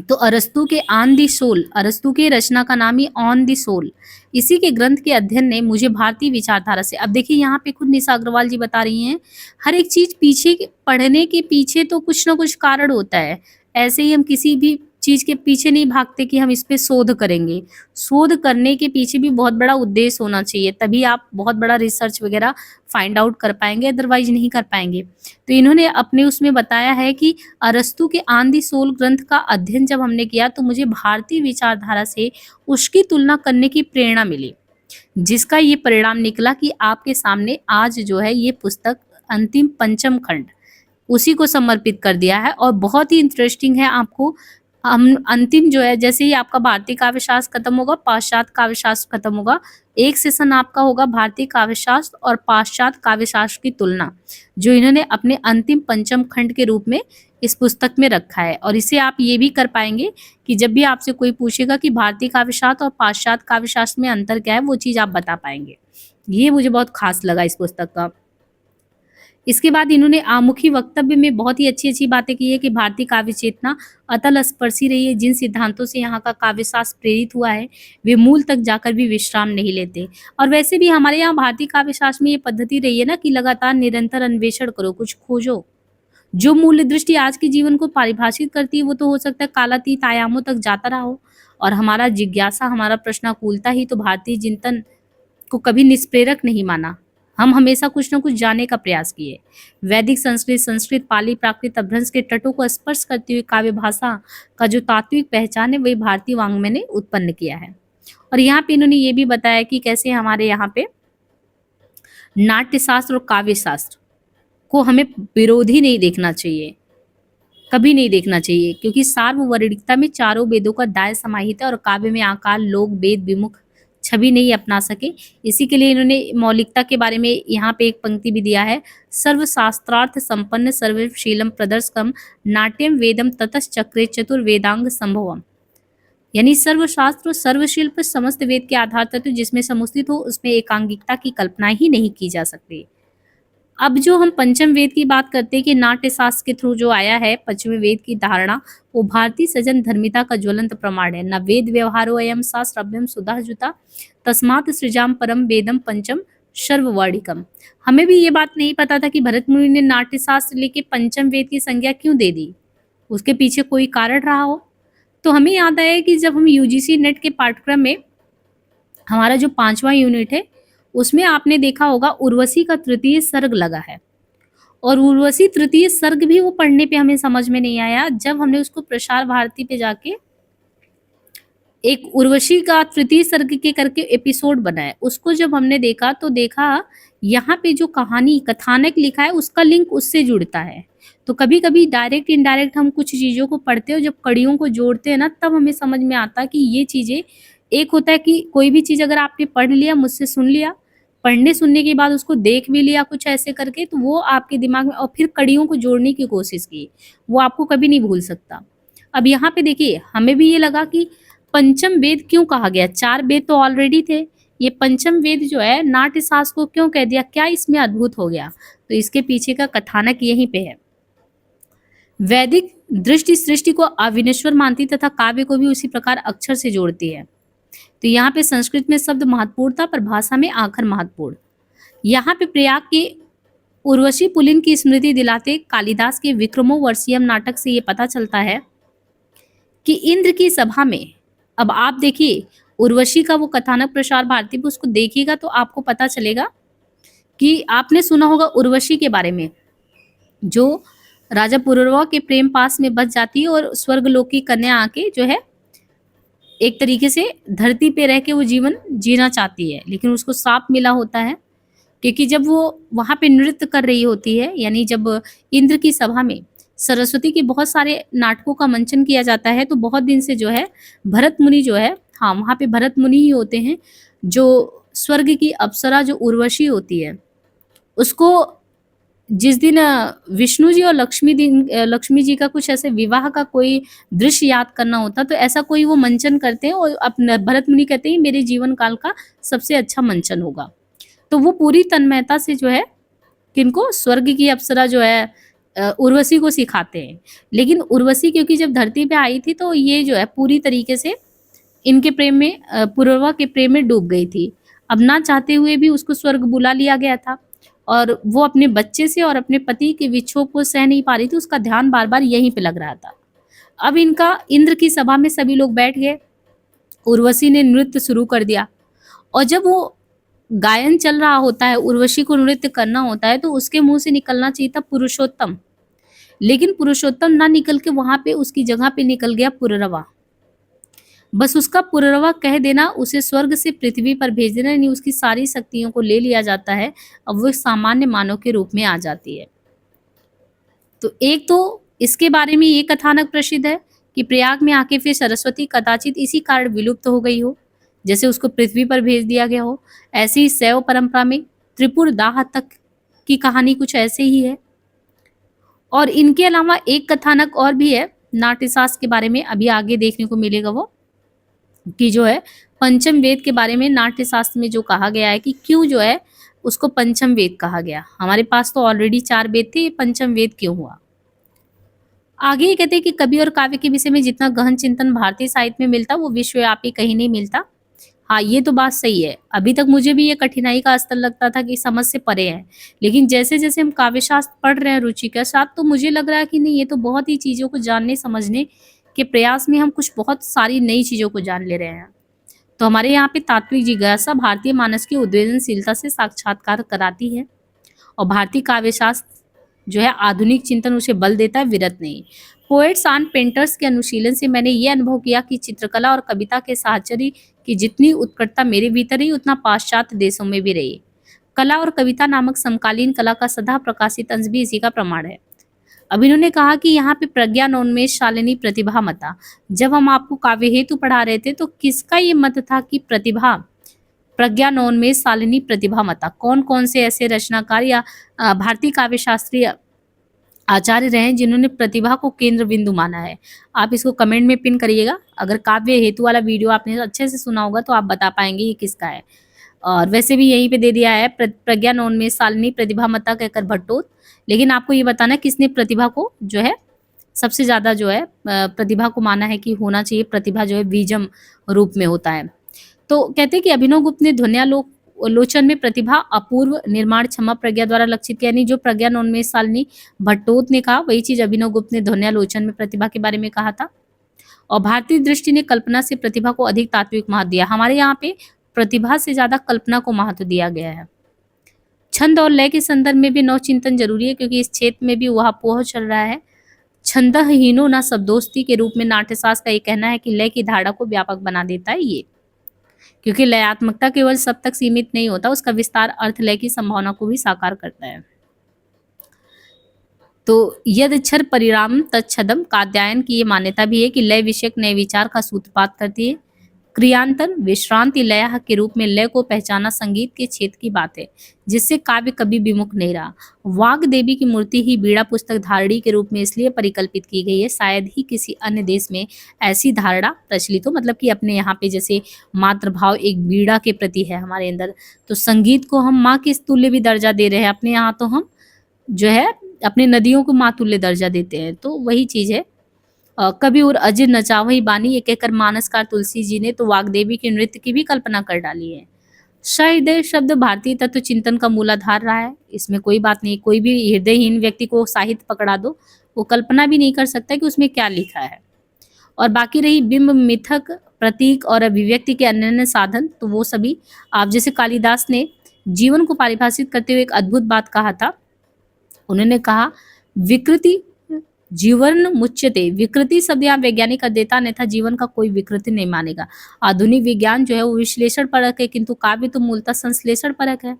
तो अरस्तू के ऑन दी सोल, अरस्तू के रचना का नाम ही ऑन दी सोल, इसी के ग्रंथ के अध्ययन ने मुझे भारतीय विचारधारा से, अब देखिए यहाँ पे खुद निशा अग्रवाल जी बता रही हैं, हर एक चीज पीछे पढ़ने के पीछे तो कुछ ना कुछ कारण होता है। ऐसे ही हम किसी भी चीज के पीछे नहीं भागते कि हम इस पे शोध करेंगे। शोध करने के पीछे भी बहुत बड़ा उद्देश्य होना चाहिए, तभी आप बहुत बड़ा रिसर्च वगैरह फाइंड आउट कर पाएंगे, अदरवाइज नहीं कर पाएंगे। तो इन्होंने अपने उसमें बताया है कि अरस्तू के ऑन दी सोल ग्रंथ का अध्ययन जब हमने किया तो मुझे भारतीय विचारधारा से उसकी तुलना करने की प्रेरणा मिली, जिसका ये परिणाम निकला कि आपके सामने आज जो है ये पुस्तक अंतिम पंचम खंड उसी को समर्पित कर दिया है और बहुत ही इंटरेस्टिंग है। आपको हम अंतिम जो है, जैसे ही आपका भारतीय काव्य शास्त्र खत्म होगा, पाश्चात्य काव्य शास्त्र खत्म होगा, एक सेशन आपका होगा भारतीय काव्य शास्त्र और पाश्चात्य काव्य शास्त्र की तुलना, जो इन्होंने अपने अंतिम पंचम खंड के रूप में इस पुस्तक में रखा है। और इसे आप ये भी कर पाएंगे कि जब भी आपसे कोई पूछेगा कि भारतीय काव्य शास्त्र और पाश्चात्य काव्य शास्त्र में अंतर क्या है, वो चीज़ आप बता पाएंगे। ये मुझे बहुत खास लगा इस पुस्तक का। इसके बाद इन्होंने आमुखी वक्तव्य में बहुत ही अच्छी-अच्छी बातें की है कि भारतीय काव्य चेतना अतल स्पर्शी रही है। जिन सिद्धांतों से यहाँ का काव्य शास्त्र प्रेरित हुआ है, वे मूल तक जाकर भी विश्राम नहीं लेते। और वैसे भी हमारे यहाँ भारतीय काव्य शास्त्र में ये पद्धति रही है ना कि लगातार निरंतर अन्वेषण करो, कुछ खोजो। जो मूल्य दृष्टि आज के जीवन को परिभाषित करती है, वो तो हो सकता है कालातीत आयामों तक जाता रहा हो। और हमारा जिज्ञासा, हमारा प्रश्नाकुलता ही तो भारतीय चिंतन को कभी निष्प्रेरक नहीं माना। हम हमेशा कुछ न कुछ जानने का प्रयास किए। वैदिक संस्कृत, संस्कृत, पाली, प्राकृत, अपभ्रंश के तटों को स्पर्श करते हुए काव्य भाषा का जो तात्विक पहचान है, वही भारतीय वाङ्मय ने उत्पन्न किया है। और यहाँ पे इन्होंने ये भी बताया कि कैसे हमारे यहाँ पे नाट्य शास्त्र और काव्य शास्त्र को हमें विरोधी नहीं देखना चाहिए, कभी नहीं देखना चाहिए, क्योंकि सार्ववर्णिकता में चारों वेदों का दाय समाहित है और काव्य में आकार, लोक, वेद विमुख छवि नहीं अपना सके। इसी के लिए इन्होंने मौलिकता के बारे में यहाँ पे एक पंक्ति भी दिया है, सर्वशास्त्रार्थ संपन्न सर्वशीलम प्रदर्शकम नाट्यम वेदम ततश्चक्रे चतुर्वेदांग संभवम। यानी सर्वशास्त्र और सर्वशील पर समस्त वेद के आधार तत्व जिसमें समुचित हो, उसमें एकांगिकता की कल्पना ही नहीं की जा सकती। अब जो हम पंचम वेद की बात करते हैं कि नाट्य शास्त्र के थ्रू जो आया है पंचम वेद की धारणा, वो भारतीय सजन धर्मिता का ज्वलंत प्रमाण है। न वेद व्यवहारो अयम सा श्रव्यम सुधा जुता तस्मात् सृजाम परम वेदम पंचम सर्ववर्णिकम। हमें भी ये बात नहीं पता था कि भरत मुनि ने नाट्य शास्त्र लेके पंचम वेद की संज्ञा क्यों दे दी, उसके पीछे कोई कारण रहा हो। तो हमें याद आया कि जब हम यूजीसी नेट के पाठ्यक्रम में हमारा जो 5वां यूनिट है, उसमें आपने देखा होगा उर्वशी का तृतीय सर्ग लगा है। और उर्वशी तृतीय सर्ग भी वो पढ़ने पे हमें समझ में नहीं आया, जब हमने उसको प्रसार भारती पे जाके एक उर्वशी का तृतीय सर्ग के करके एपिसोड बनाया, उसको जब हमने देखा तो देखा यहाँ पे जो कहानी कथानक लिखा है उसका लिंक उससे जुड़ता है। तो कभी कभी डायरेक्ट इनडायरेक्ट हम कुछ चीज़ों को पढ़ते हो, जब कड़ियों को जोड़ते हैं ना, तब हमें समझ में आता कि ये चीज़ें, एक होता है कि कोई भी चीज़ अगर आपने पढ़ लिया, मुझसे सुन लिया, पढ़ने सुनने के बाद उसको देख भी लिया कुछ ऐसे करके, तो वो आपके दिमाग में, और फिर कड़ियों को जोड़ने की कोशिश की, वो आपको कभी नहीं भूल सकता। अब यहाँ पे देखिए, हमें भी ये लगा कि पंचम वेद क्यों कहा गया, 4 वेद तो ऑलरेडी थे, ये पंचम वेद जो है नाट्य शास्त्र को क्यों कह दिया, क्या इसमें अद्भुत हो गया। तो इसके पीछे का कथानक यहीं पे है। वैदिक दृष्टि सृष्टि को अविनश्वर मानती तथा काव्य को भी उसी प्रकार अक्षर से जोड़ती है। तो यहाँ पे संस्कृत में शब्द महत्वपूर्ण था पर भाषा में आखर महत्वपूर्ण। यहाँ पे प्रयाग के उर्वशी पुलिन की स्मृति दिलाते कालिदास के विक्रमोर्वशीयम नाटक से ये पता चलता है कि इंद्र की सभा में, अब आप देखिए उर्वशी का वो कथानक प्रसार भारती पे उसको देखिएगा तो आपको पता चलेगा कि आपने सुना होगा उर्वशी के बारे में, जो राजा पुरुरवा के प्रेम पास में बच जाती है और स्वर्गलोक की कन्या आके जो है एक तरीके से धरती पे रह के वो जीवन जीना चाहती है, लेकिन उसको श्राप मिला होता है क्योंकि जब वो वहां पे नृत्य कर रही होती है, यानी जब इंद्र की सभा में सरस्वती के बहुत सारे नाटकों का मंचन किया जाता है, तो बहुत दिन से जो है भरत मुनि जो है, हाँ वहां पे भरत मुनि ही होते हैं, जो स्वर्ग की अप्सरा जो उर्वशी होती है उसको जिस दिन विष्णु जी और लक्ष्मी जी का कुछ ऐसे विवाह का कोई दृश्य याद करना होता, तो ऐसा कोई वो मंचन करते हैं और अपने भरत मुनि कहते हैं मेरे जीवन काल का सबसे अच्छा मंचन होगा। तो वो पूरी तन्मयता से जो है किनको, स्वर्ग की अप्सरा जो है उर्वशी को सिखाते हैं। लेकिन उर्वशी क्योंकि जब धरती पे आई थी तो ये जो है पूरी तरीके से इनके प्रेम में, पुरुरवा के प्रेम में डूब गई थी। अब ना चाहते हुए भी उसको स्वर्ग बुला लिया गया था और वो अपने बच्चे से और अपने पति के विछोह को सह नहीं पा रही थी, उसका ध्यान बार बार यहीं पे लग रहा था। अब इनका इंद्र की सभा में सभी लोग बैठ गए, उर्वशी ने नृत्य शुरू कर दिया और जब वो गायन चल रहा होता है, उर्वशी को नृत्य करना होता है, तो उसके मुंह से निकलना चाहिए था पुरुषोत्तम, लेकिन पुरुषोत्तम ना निकल के वहां पे उसकी जगह पे निकल गया पुररवा। बस उसका पुररवा कह देना, उसे स्वर्ग से पृथ्वी पर भेज देना, यानी उसकी सारी शक्तियों को ले लिया जाता है। अब वो एक सामान्य मानव के रूप में आ जाती है। तो एक तो इसके बारे में ये कथानक प्रसिद्ध है कि प्रयाग में आके फिर सरस्वती कदाचित इसी कारण विलुप्त हो गई हो, जैसे उसको पृथ्वी पर भेज दिया गया हो। ऐसी ही शैव परंपरा में त्रिपुर दाह तक की कहानी कुछ ऐसे ही है। और इनके अलावा एक कथानक और भी है नाट्यशास्त्र के बारे में, अभी आगे देखने को मिलेगा वो, कि जो है पंचम वेद के बारे में नाट्यशास्त्र में जो कहा गया है कि क्यों जो है उसको पंचम वेद कहा गया। हमारे पास तो ऑलरेडी 4 वेद थे, ये पंचम वेद क्यों हुआ। आगे ये कहते हैं कि कवि और काव्य के विषय में जितना गहन चिंतन भारतीय साहित्य में मिलता वो विश्वव्यापी कहीं नहीं मिलता। हाँ ये तो बात सही है, अभी तक मुझे भी ये कठिनाई का स्तर लगता था कि समझ से परे है, लेकिन जैसे जैसे हम काव्यशास्त्र पढ़ रहे हैं रुचि के साथ, तो मुझे लग रहा है कि नहीं ये तो बहुत ही चीजों को जानने समझने के प्रयास में हम कुछ बहुत सारी नई चीजों को जान ले रहे हैं। तो हमारे यहाँ पे तात्विक जिज्ञासा भारतीय मानस की उद्वेजनशीलता से साक्षात्कार कराती है और भारतीय काव्यशास्त्र जो है आधुनिक चिंतन उसे बल देता है, विरत नहीं। पोएट्स एंड पेंटर्स के अनुशीलन से मैंने ये अनुभव किया कि चित्रकला और कविता के साहचर्य की जितनी उत्कटता मेरे भीतर रही उतना पाश्चात्य देशों में भी रही। कला और कविता नामक समकालीन कला का सदा प्रकाशित अंश भी इसी का प्रमाण है। अब इन्होंने कहा कि यहाँ पे प्रज्ञानोन्मेष शालिनी प्रतिभा मता, जब हम आपको काव्य हेतु पढ़ा रहे थे तो किसका ये मत था कि प्रतिभा, प्रज्ञानोन्मेष शालिनी प्रतिभा मता, कौन कौन से ऐसे रचनाकार या भारतीय काव्य शास्त्रीय आचार्य रहे हैं जिन्होंने प्रतिभा को केंद्र बिंदु माना है। आप इसको कमेंट में पिन करिएगा। अगर काव्य हेतु वाला वीडियो आपने अच्छे से सुना होगा तो आप बता पाएंगे ये किसका है। और वैसे भी यहीं पे दे दिया है प्रज्ञानोन्मेष शालिनी प्रतिभा मता कहकर भट्टोत, लेकिन आपको ये बताना है किसने प्रतिभा को जो है सबसे ज्यादा जो है प्रतिभा को माना है कि होना चाहिए, प्रतिभा जो है बीजम रूप में होता है। तो कहते हैं कि अभिनव गुप्त ने ध्वन्यालोचन में प्रतिभा अपूर्व निर्माण क्षमा प्रज्ञा द्वारा लक्षित किया, यानी जो प्रज्ञानोन्मेष शालिनी भट्टोत ने कहा वही चीज अभिनव गुप्त ने ध्वन्यालोचन में प्रतिभा के बारे में कहा था। और भारतीय दृष्टि ने कल्पना से प्रतिभा को अधिक तात्विक महत्व दिया। हमारे यहाँ पे प्रतिभा से ज्यादा कल्पना को महत्व दिया गया है। छंद और लय के संदर्भ में भी नवचिंतन जरूरी है, क्योंकि इस क्षेत्र में भी उहापोह चल रहा है। छंदहीनो न शब्दोस्ती के रूप में नाट्यशास्त्र का ये कहना है कि लय की धारणा को व्यापक बना देता है ये, क्योंकि लयात्मकता केवल शब्द तक सीमित नहीं होता, उसका विस्तार अर्थ लय की संभावना को भी साकार करता है। तो यदक्षर परिणाम तत्छदम कात्यायन की ये मान्यता भी है कि लय विषयक नए विचार का सूत्रपात करती है। क्रियांतन विश्रांति लय के रूप में लय को पहचाना संगीत के क्षेत्र की बात है, जिससे काव्य कभी विमुख नहीं रहा। वाग देवी की मूर्ति ही बीड़ा पुस्तक धारणी के रूप में इसलिए परिकल्पित की गई है, शायद ही किसी अन्य देश में ऐसी धारणा प्रचलित हो, मतलब कि अपने यहाँ पे जैसे मातृभाव एक बीड़ा के प्रति है हमारे अंदर, तो संगीत को हम माँ के तुल्य भी दर्जा दे रहे हैं। अपने यहाँ तो हम जो है अपने नदियों को माँ तुल्य दर्जा देते हैं, तो वही चीज है। कवि और अजीर नचावही बानी, ये कहकर मानसकार तुलसी जी ने तो वाग्देवी के नृत्य की भी कल्पना कर डाली है। सहृदय शब्द भारतीय तत्व चिंतन का मूलाधार रहा है, इसमें कोई बात नहीं। कोई भी हृदयहीन व्यक्ति को साहित्य पकड़ा दो, वो कल्पना भी नहीं कर सकता कि उसमें क्या लिखा है। और बाकी रही बिंब, मिथक, प्रतीक और अभिव्यक्ति के अन्य साधन, तो वो सभी आप जैसे कालिदास ने जीवन को परिभाषित करते हुए एक अद्भुत बात कहा था। उन्होंने कहा, विकृति जीवन मुच्यते। विकृति शब्द यहाँ वैज्ञानिक देता, अन्यथा जीवन का कोई विकृति नहीं मानेगा। आधुनिक विज्ञान जो है वो विश्लेषण परक है, किंतु काव्य तो मूलतः संश्लेषण परक है।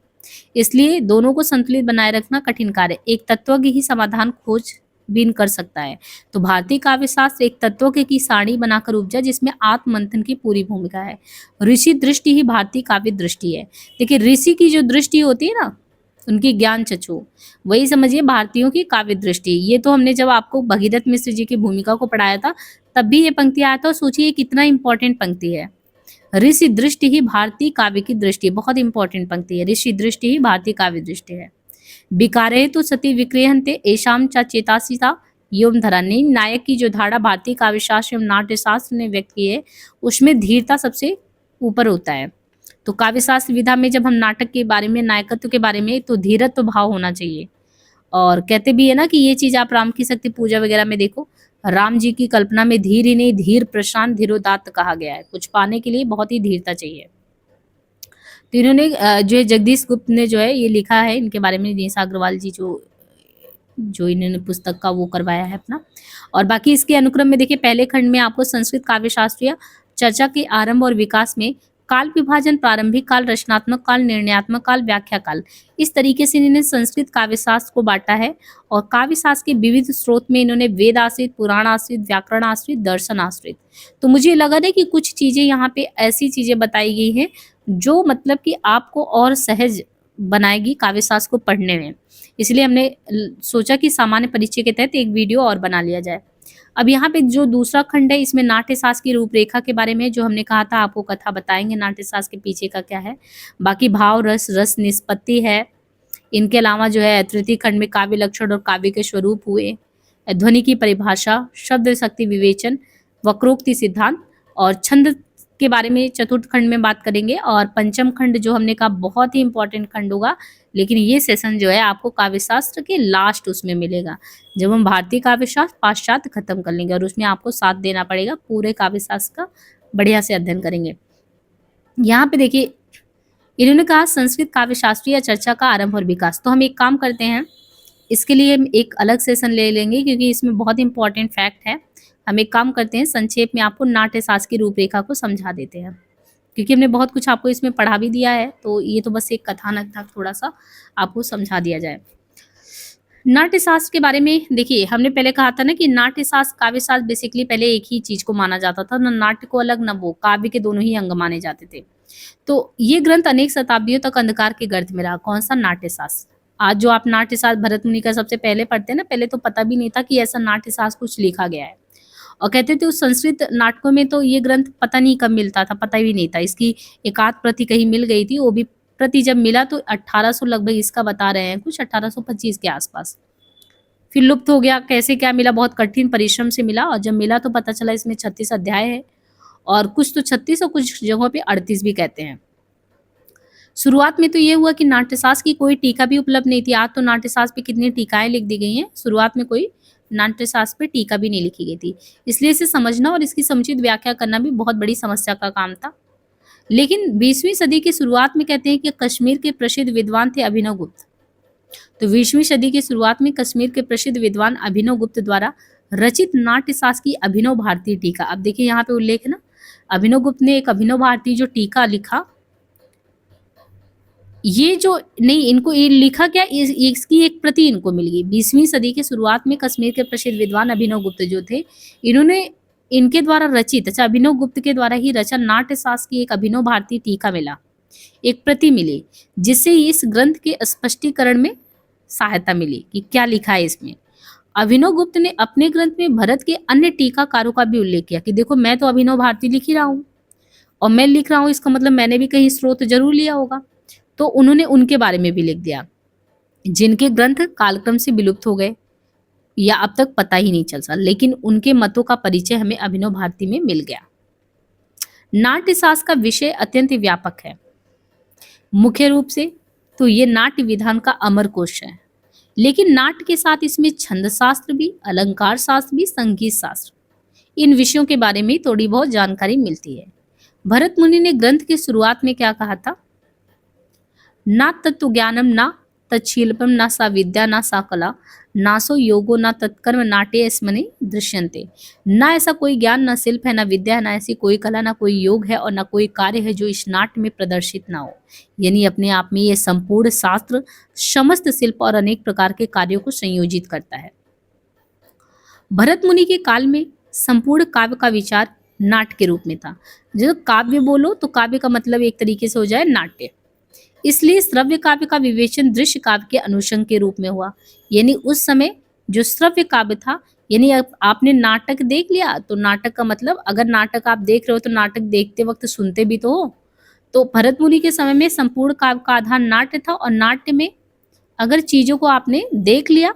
इसलिए दोनों को संतुलित बनाए रखना कठिन कार्य। एक तत्वज्ञ ही समाधान खोज बीन कर सकता है। तो भारतीय काव्य शास्त्र एक तत्वज्ञ की सारणी बनाकर उपजा, जिसमें आत्म मंथन की पूरी भूमिका है। ऋषि दृष्टि ही भारतीय काव्य दृष्टि है। देखिए, ऋषि की जो दृष्टि होती है ना, उनकी ज्ञान चक्षु, वही समझिए भारतीयों की काव्य दृष्टि। ये तो हमने जब आपको भगीरथ मिश्र जी की भूमिका को पढ़ाया था, तब भी ये पंक्ति आया था। सोचिए कितना इंपॉर्टेंट पंक्ति है। ऋषि दृष्टि ही भारतीय काव्य की दृष्टि, बहुत इंपॉर्टेंट पंक्ति है। ऋषि दृष्टि ही भारतीय काव्य दृष्टि है। विकारे तो सती विक्रियन्ते एषाम च चेतासिता योम धरानी। नायक की जो धारणा भारतीय काव्य शास्त्र एवं नाट्य शास्त्र ने व्यक्त की है, उसमें धीरता सबसे ऊपर होता है। तो काव्य शास्त्र विधा में जब हम नाटक के बारे में, नायकत्व के बारे में, तो धीरत्व भाव होना चाहिए। और कहते भी है ना कि ये चीज आप राम की शक्ति पूजा वगैरह में देखो, राम जी की कल्पना में धीर ही नहीं, धीर प्रशांत धीरोदात्त कहा गया है। कुछ पाने के लिए बहुत ही धीरता चाहिए। तो इन्होंने जो है जगदीश गुप्त ने जो है ये लिखा है इनके बारे में, निशा अग्रवाल जी जो इन्होंने पुस्तक का वो करवाया है अपना। और बाकी इसके अनुक्रम में देखिए, पहले खंड में आपको संस्कृत काव्य शास्त्रीय चर्चा के आरंभ और विकास में काल विभाजन, प्रारंभिक काल, रचनात्मक काल, निर्णयात्मक काल, व्याख्या काल, इस तरीके से इन्होंने संस्कृत काव्य शास्त्र को बांटा है। और काव्य शास्त्र के विविध स्रोत में इन्होंने वेद आश्रित, पुराण आश्रित, व्याकरण आश्रित, दर्शन आश्रित। तो मुझे लगा था कि कुछ चीजें यहाँ पे ऐसी चीजें बताई गई हैं जो मतलब कि आपको और सहज बनाएगी काव्य शास्त्र को पढ़ने में। इसलिए हमने सोचा कि सामान्य परिचय के तहत एक वीडियो और बना लिया जाए। अब यहाँ पे जो दूसरा खंड है, इसमें नाट्य शास्त्र की रूपरेखा के बारे में, जो हमने कहा था आपको कथा बताएंगे नाट्य शास्त्र के पीछे का क्या है। बाकी भाव रस, रस निष्पत्ति है। इनके अलावा जो है तृतीय खंड में काव्य लक्षण और काव्य के स्वरूप हुए, ध्वनि की परिभाषा, शब्द शक्ति विवेचन, वक्रोक्ति सिद्धांत और छंद के बारे में चतुर्थ खंड में बात करेंगे। और पंचम खंड जो हमने कहा बहुत ही इंपॉर्टेंट खंड होगा, लेकिन ये सेशन जो है आपको काव्य शास्त्र के लास्ट उसमें मिलेगा, जब हम भारतीय काव्य शास्त्र पाश्चात्य खत्म कर लेंगे, और उसमें आपको साथ देना पड़ेगा, पूरे काव्य शास्त्र का बढ़िया से अध्ययन करेंगे। यहाँ पे देखिए, इन्होंने कहा संस्कृत काव्य शास्त्रीय चर्चा का आरंभ और विकास। तो हम एक काम करते हैं, इसके लिए हम एक अलग सेशन ले लेंगे, क्योंकि इसमें बहुत इंपॉर्टेंट फैक्ट है। हम एक काम करते हैं, संक्षेप में आपको नाट्य शास्त्र की रूपरेखा को समझा देते हैं, क्योंकि हमने बहुत कुछ आपको इसमें पढ़ा भी दिया है। तो ये तो बस एक कथानक था, थोड़ा सा आपको समझा दिया जाए। नाट्य शास्त्र के बारे में देखिए, हमने पहले कहा था ना कि नाट्य शास्त्र काव्य शास्त्र बेसिकली पहले एक ही चीज को माना जाता था, न नाट्य को अलग, न वो काव्य के दोनों ही अंग माने जाते थे। तो ये ग्रंथ अनेक शताब्दियों तक अंधकार के गर्त में रहा। कौन सा? नाट्य शास्त्र। आज जो आप नाट्य शास्त्र भरत मुनि का सबसे पहले पढ़ते हैं ना, पहले तो पता भी नहीं था कि ऐसा नाट्य शास्त्र कुछ लिखा गया है। और कहते थे उस संस्कृत नाटकों में तो ये ग्रंथ पता नहीं कब मिलता था, पता भी नहीं था। इसकी एक आध प्रति कहीं मिल गई थी, वो भी प्रति जब मिला तो 1800 लगभग इसका बता रहे हैं, कुछ 1825 के आसपास। फिर लुप्त हो गया। कैसे क्या मिला? बहुत कठिन परिश्रम से मिला, और जब मिला तो पता चला इसमें 36 अध्याय है, और कुछ तो 36 और कुछ जगहों पे 38 भी कहते हैं। शुरुआत में तो ये हुआ कि नाट्यशास्त्र की कोई टीका भी उपलब्ध नहीं थी। आज तो नाट्यशास्त्र पे कितनी टीकाएं लिख दी गई हैं, शुरुआत में कोई नाट्यशास्त्र पे टीका भी नहीं लिखी गई थी। इसलिए इसे समझना और इसकी समुचित व्याख्या करना भी बहुत बड़ी समस्या का काम था। लेकिन 20वीं सदी की शुरुआत में कहते हैं कि कश्मीर के प्रसिद्ध विद्वान थे अभिनव गुप्त। तो 20वीं सदी की शुरुआत में कश्मीर के प्रसिद्ध विद्वान अभिनव गुप्त द्वारा रचित नाट्यशास्त्र की अभिनव भारतीय टीका। अब देखिए यहाँ पे उल्लेख है ना, अभिनव गुप्त ने एक अभिनव भारतीय जो टीका लिखा, ये जो नहीं, इनको ये लिखा क्या, इसकी एक प्रति इनको मिल गई। 20वीं सदी के शुरुआत में कश्मीर के प्रसिद्ध विद्वान अभिनव गुप्त जो थे, इन्होंने इनके द्वारा रचित, अच्छा अभिनव गुप्त के द्वारा ही रचा नाट्य शास्त्र की एक अभिनव भारतीय टीका मिला, एक प्रति मिली, जिससे इस ग्रंथ के स्पष्टीकरण में सहायता मिली कि क्या लिखा है इसमें। अभिनव गुप्त ने अपने ग्रंथ में भरत के अन्य टीकाकारों का भी उल्लेख किया कि देखो मैं तो अभिनव भारती लिख ही रहा हूँ, और मैं लिख रहा हूँ इसका मतलब मैंने भी कहीं स्रोत जरूर लिया होगा। तो उन्होंने उनके बारे में भी लिख दिया जिनके ग्रंथ कालक्रम से विलुप्त हो गए। या अब तक पता ही नहीं चल सका, लेकिन उनके मतों का परिचय हमें अभिनव भारती में मिल गया। नाट्यशास्त्र का विषय अत्यंत व्यापक है। मुख्य रूप से तो ये नाट्य विधान का अमर कोश है, लेकिन नाट्य के साथ इसमें छंद शास्त्र भी, अलंकार शास्त्र भी, संगीत शास्त्र, इन विषयों के बारे में थोड़ी बहुत जानकारी मिलती है। भरत मुनि ने ग्रंथ की शुरुआत में क्या कहा था? ना तत्व ज्ञानम ना तच्छीलपम ना सा विद्या ना सा कला ना सो योगो ना तत्कर्म नाट्य स्मने दृश्यन्ते। ना ऐसा कोई ज्ञान, ना शिल्प है, ना विद्या है, ना ऐसी कोई कला, ना कोई योग है और ना कोई कार्य है जो इस नाट्य में प्रदर्शित ना हो। यानी अपने आप में ये संपूर्ण शास्त्र समस्त शिल्प और अनेक प्रकार के कार्यों को संयोजित करता है। भरत मुनि के काल में संपूर्ण काव्य का विचार नाट्य के रूप में था। जब काव्य बोलो तो काव्य का मतलब एक तरीके से हो जाए नाट्य, इसलिए श्रव्य काव्य का विवेचन दृश्य काव्य के अनुषंग के रूप में हुआ। यानी उस समय जो श्रव्य काव्य था, यानी आपने नाटक देख लिया तो नाटक का मतलब, अगर नाटक आप देख रहे हो तो नाटक देखते वक्त सुनते भी तो हो। तो भरत मुनि के समय में संपूर्ण काव्य का आधार नाट्य था, और नाट्य में अगर चीजों को आपने देख लिया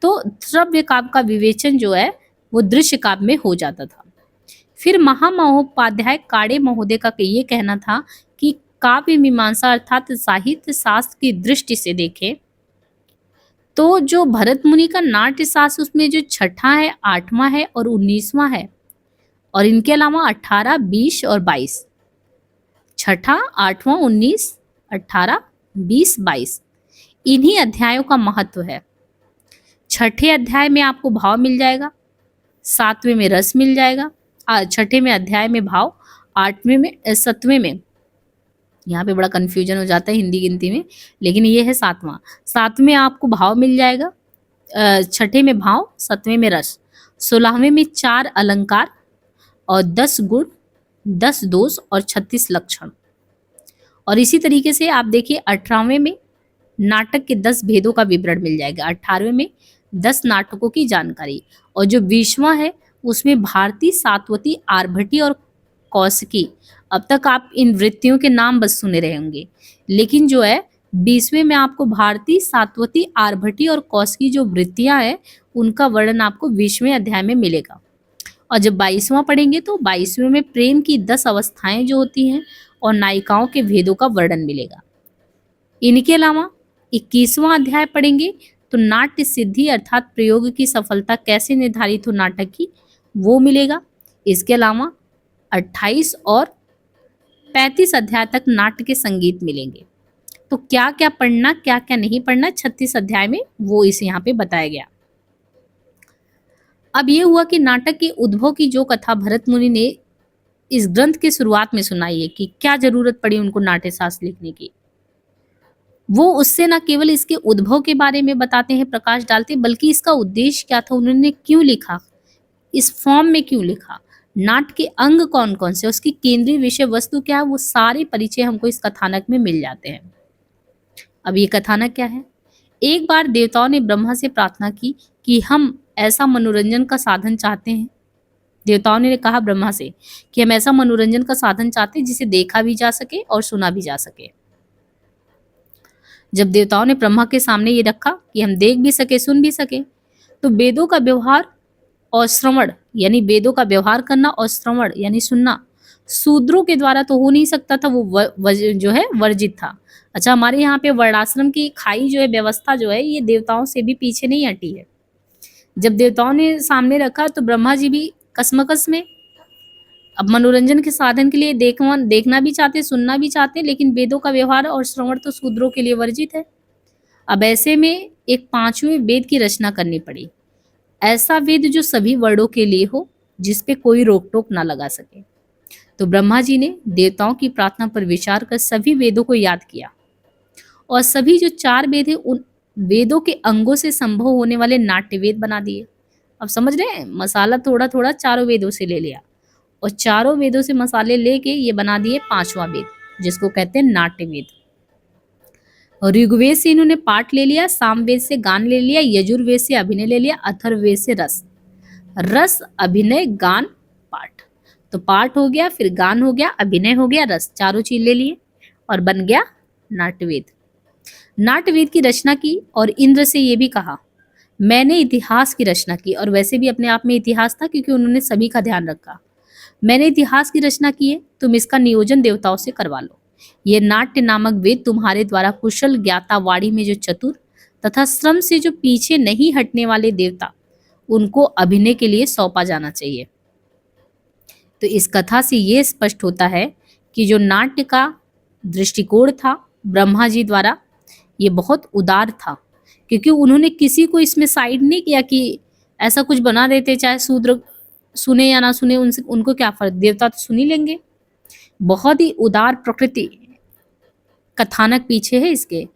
तो श्रव्य काव्य का विवेचन जो है वो दृश्य काव्य में हो जाता था। फिर महामहोपाध्याय काड़े महोदय का ये कहना था कि काव्य मीमांसा अर्थात साहित्य शास्त्र की दृष्टि से देखें तो जो भरत मुनि का नाट्य शास्त्र, उसमें जो छठा है, आठवां है और 19वां है, और इनके अलावा 18, 20 और 22, छठा, आठवां, 19, 18, 20, 22, इन्हीं अध्यायों का महत्व है। छठे अध्याय में आपको भाव मिल जाएगा, सातवें में रस मिल जाएगा, छठे में अध्याय में भाव, आठवें में, सतवें में, यहाँ पे बड़ा कंफ्यूजन हो जाता है हिंदी गिनती में, लेकिन ये है सातवां। सातवें आपको भाव मिल जाएगा, छठे में भाव, सतवें में रस, 16वें में 4 अलंकार और 10 गुण, 10 दोष और 36 लक्षण। और इसी तरीके से आप देखिए 18वें में नाटक के 10 भेदों का विवरण मिल जाएगा, 18वें में 10 नाटकों की जानकारी, और जो 20वां है उसमें भारती, सातवती, आर्भटी और कौशिकी। अब तक आप इन वृत्तियों के नाम बस सुने रहे होंगे, लेकिन जो है 20वें में आपको भारती, सातवती, आर्भटी और कौशिकी जो वृत्तियां हैं उनका वर्णन आपको 20वें अध्याय में मिलेगा। और जब 22वां पढ़ेंगे तो 22वें में प्रेम की 10 अवस्थाएं जो होती हैं और नायिकाओं के भेदों का वर्णन मिलेगा। इनके अलावा 21वां अध्याय पढ़ेंगे तो नाट्य सिद्धि अर्थात प्रयोग की सफलता कैसे निर्धारित हो नाटक की, वो मिलेगा। इसके अलावा 28 और 35 अध्याय तक नाट्य के संगीत मिलेंगे। तो क्या क्या पढ़ना, क्या क्या नहीं पढ़ना 36 अध्याय में वो इस यहाँ पे बताया गया। अब ये हुआ कि नाटक के उद्भव की जो कथा भरत मुनि ने इस ग्रंथ के शुरुआत में सुनाई है कि क्या जरूरत पड़ी उनको नाट्य शास्त्र लिखने की, वो उससे न केवल इसके उद्भव के बारे में बताते हैं, प्रकाश डालते, बल्कि इसका उद्देश्य क्या था, उन्होंने क्यों लिखा, इस फॉर्म में क्यों लिखा, नाट्य के अंग कौन कौन से, उसकी केंद्रीय विषय वस्तु क्या है, वो सारे परिचय हमको इस कथानक में मिल जाते हैं। अब ये कथानक क्या है? एक बार देवताओं ने ब्रह्मा से प्रार्थना की कि हम ऐसा मनोरंजन का साधन चाहते हैं। देवताओं ने कहा ब्रह्मा से कि हम ऐसा मनोरंजन का साधन चाहते हैं जिसे देखा भी जा सके और सुना भी जा सके। जब देवताओं ने ब्रह्मा के सामने ये रखा कि हम देख भी सके, सुन भी सके, तो वेदों का व्यवहार और श्रवण, यानी वेदों का व्यवहार करना और श्रवण यानी सुनना शूद्रों के द्वारा तो हो नहीं सकता था, वो जो है वर्जित था। अच्छा, हमारे यहाँ पे वर्णाश्रम की खाई जो है व्यवस्था जो है ये देवताओं से भी पीछे नहीं हटी है। जब देवताओं ने सामने रखा तो ब्रह्मा जी भी कसमकस में, अब मनोरंजन के साधन के लिए देखना भी चाहते, सुनना भी चाहते, लेकिन वेदों का व्यवहार और श्रवण तो शूद्रों के लिए वर्जित है। अब ऐसे में एक 5वें वेद की रचना करनी पड़ी, ऐसा वेद जो सभी वर्णों के लिए हो, जिस पे कोई रोक टोक ना लगा सके। तो ब्रह्मा जी ने देवताओं की प्रार्थना पर विचार कर सभी वेदों को याद किया और सभी जो 4 वेद है उन वेदों के अंगों से संभव होने वाले नाट्य वेद बना दिए। अब समझ रहे हैं, मसाला थोड़ा थोड़ा चारों वेदों से ले लिया और चारों वेदों से मसाले लेके ये बना दिए 5वां वेद, जिसको कहते हैं नाट्य वेद। और ऋग्वेद से इन्होंने पाठ ले लिया, सामवेद से गान ले लिया, यजुर्वेद से अभिनय ले लिया, अथर्ववेद से रस, रस अभिनय गान पाठ। तो पाठ हो गया, फिर गान हो गया, अभिनय हो गया, रस, चारों चीज ले लिए और बन गया नाट्यवेद। नाट्यवेद की रचना की और इंद्र से ये भी कहा मैंने इतिहास की रचना की, और वैसे भी अपने आप में इतिहास था क्योंकि उन्होंने सभी का ध्यान रखा। मैंने इतिहास की रचना की है, तुम इसका नियोजन देवताओं से करवा लो। ये नाट्य नामक वेद तुम्हारे द्वारा कुशल ज्ञाता वाणी में जो चतुर तथा श्रम से जो पीछे नहीं हटने वाले देवता, उनको अभिनय के लिए सौंपा जाना चाहिए। तो इस कथा से ये स्पष्ट होता है कि जो नाट्य का दृष्टिकोण था ब्रह्मा जी द्वारा, ये बहुत उदार था, क्योंकि उन्होंने किसी को इसमें साइड नहीं किया कि ऐसा कुछ बना देते, चाहे शूद्र सुने या ना सुने, उनसे उनको क्या फर्क, देवता तो सुन ही लेंगे। बहुत ही उदार प्रकृति कथानक पीछे है इसके।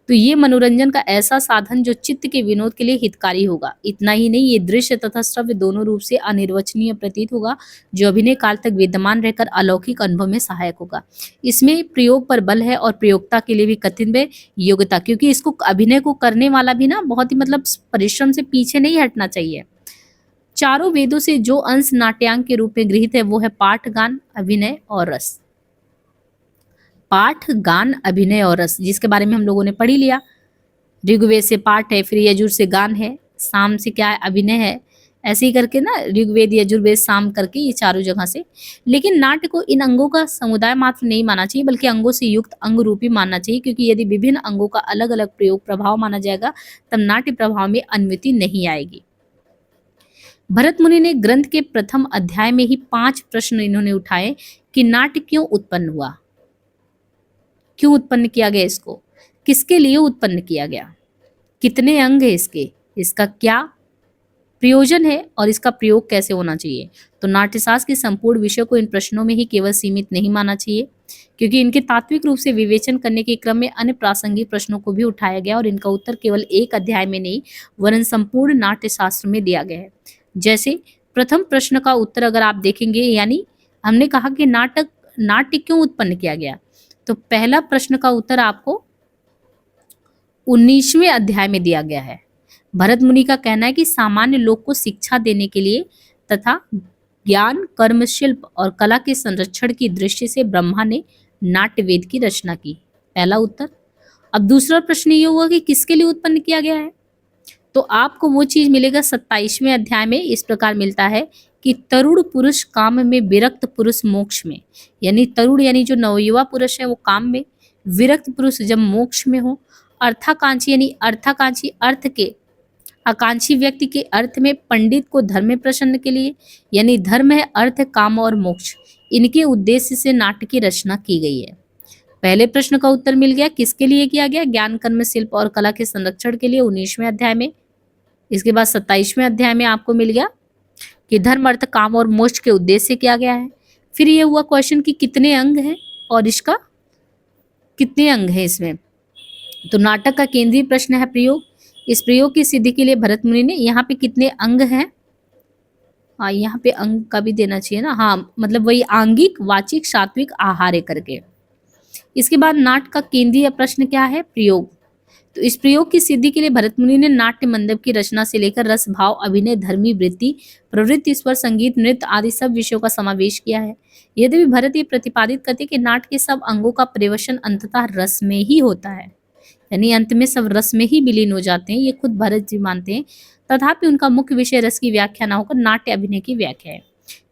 तो ये मनोरंजन का ऐसा साधन जो चित्त के विनोद के लिए हितकारी होगा। इतना ही नहीं, ये दृश्य तथा श्रव्य दोनों रूप से अनिर्वचनीय प्रतीत होगा, जो अभिनय काल तक विद्यमान रहकर अलौकिक अनुभव में सहायक होगा। इसमें प्रयोग पर बल है और प्रयोक्ता के लिए भी कथित योग्यता, क्योंकि इसको अभिनय को करने वाला भी ना बहुत ही मतलब परिश्रम से पीछे नहीं हटना चाहिए। चारों वेदों से जो अंश नाट्यांग के रूप में गृहीत है वो है पाठ, गान, अभिनय और रस। पाठ, गान, अभिनय और रस, जिसके बारे में हम लोगों ने पढ़ ही लिया। ऋग्वेद से पाठ है, फिर यजुर से गान है, साम से क्या है, अभिनय है। ऐसे ही करके ना ऋग्वेद, यजुर्वेद, साम करके ये चारों जगह से। लेकिन नाट्य को इन अंगों का समुदाय मात्र नहीं मानना चाहिए, बल्कि अंगों से युक्त अंग रूपी मानना चाहिए, क्योंकि यदि विभिन्न अंगों का अलग अलग प्रयोग प्रभाव माना जाएगा तब नाट्य प्रभाव में अन्विति नहीं आएगी। भरत मुनि ने ग्रंथ के प्रथम अध्याय में ही 5 प्रश्न इन्होंने उठाए कि नाट्य क्यों उत्पन्न हुआ, क्यों उत्पन्न किया गया, इसको किसके लिए उत्पन्न किया गया, कितने अंग है इसके, इसका क्या प्रयोजन है और इसका प्रयोग कैसे होना चाहिए। तो नाट्यशास्त्र के संपूर्ण विषय को इन प्रश्नों में ही केवल सीमित नहीं मानना चाहिए, क्योंकि इनके तात्विक रूप से विवेचन करने के क्रम में अन्य प्रासंगिक प्रश्नों को भी उठाया गया और इनका उत्तर केवल एक अध्याय में नहीं वरन संपूर्ण नाट्यशास्त्र में दिया गया है। जैसे प्रथम प्रश्न का उत्तर अगर आप देखेंगे, यानी हमने कहा कि नाट्य क्यों उत्पन्न किया गया, तो पहला प्रश्न का उत्तर आपको 19वें अध्याय में दिया गया है। भरत मुनि का कहना है कि सामान्य लोग को शिक्षा देने के लिए तथा ज्ञान, कर्म, शिल्प और कला के संरक्षण की दृष्टि से ब्रह्मा ने नाट्य वेद की रचना की, पहला उत्तर। अब दूसरा प्रश्न ये हुआ कि किसके लिए उत्पन्न किया गया है, तो आपको वो चीज मिलेगा 27वें अध्याय में। इस प्रकार मिलता है कि तरुण पुरुष काम में, विरक्त पुरुष मोक्ष में। यानी तरुण यानी जो नवयुवा पुरुष है वो काम में, विरक्त पुरुष जब मोक्ष में हो, अर्थाकांक्षी यानी अर्थाकांक्षी अर्थ के, आकांक्षी व्यक्ति के अर्थ में, पंडित को धर्म में प्रसन्न के लिए, यानी धर्म है अर्थ, काम और मोक्ष, इनके उद्देश्य से नाट्य की रचना की गई है। पहले प्रश्न का उत्तर मिल गया, किसके लिए किया गया, ज्ञान, कर्म, शिल्प और कला के संरक्षण के लिए, 19वें अध्याय में। इसके बाद 27वें अध्याय में आपको मिल गया कि धर्म, अर्थ, काम और मोक्ष के उद्देश्य से किया गया है। फिर ये हुआ क्वेश्चन कि कितने अंग हैं और इसका कितने अंग हैं इसमें। तो नाटक का केंद्रीय प्रश्न है प्रयोग। इस प्रयोग की सिद्धि के लिए भरत मुनि ने यहाँ पे कितने अंग हैं, हाँ यहाँ पे अंग का भी देना चाहिए ना, हाँ मतलब वही आंगिक, वाचिक, सात्विक, आहार्य करके। इसके बाद नाट्य का केंद्रीय प्रश्न क्या है, प्रयोग। तो इस प्रयोग की सिद्धि के लिए भरत मुनि ने नाट्य मंडप की रचना से लेकर रस, भाव, अभिनय, धर्मी वृत्ति, प्रवृत्ति, स्वर, संगीत, नृत्य आदि सब विषयों का समावेश किया है। यद्यपि भरत ये प्रतिपादित करते कि नाट्य के सब अंगों का प्रवेशन अंततः रस में ही होता है, यानी अंत में सब रस में ही विलीन हो जाते हैं, ये खुद भरत जी मानते हैं। तथापि उनका मुख्य विषय रस की व्याख्या न होकर नाट्य अभिनय की व्याख्या है।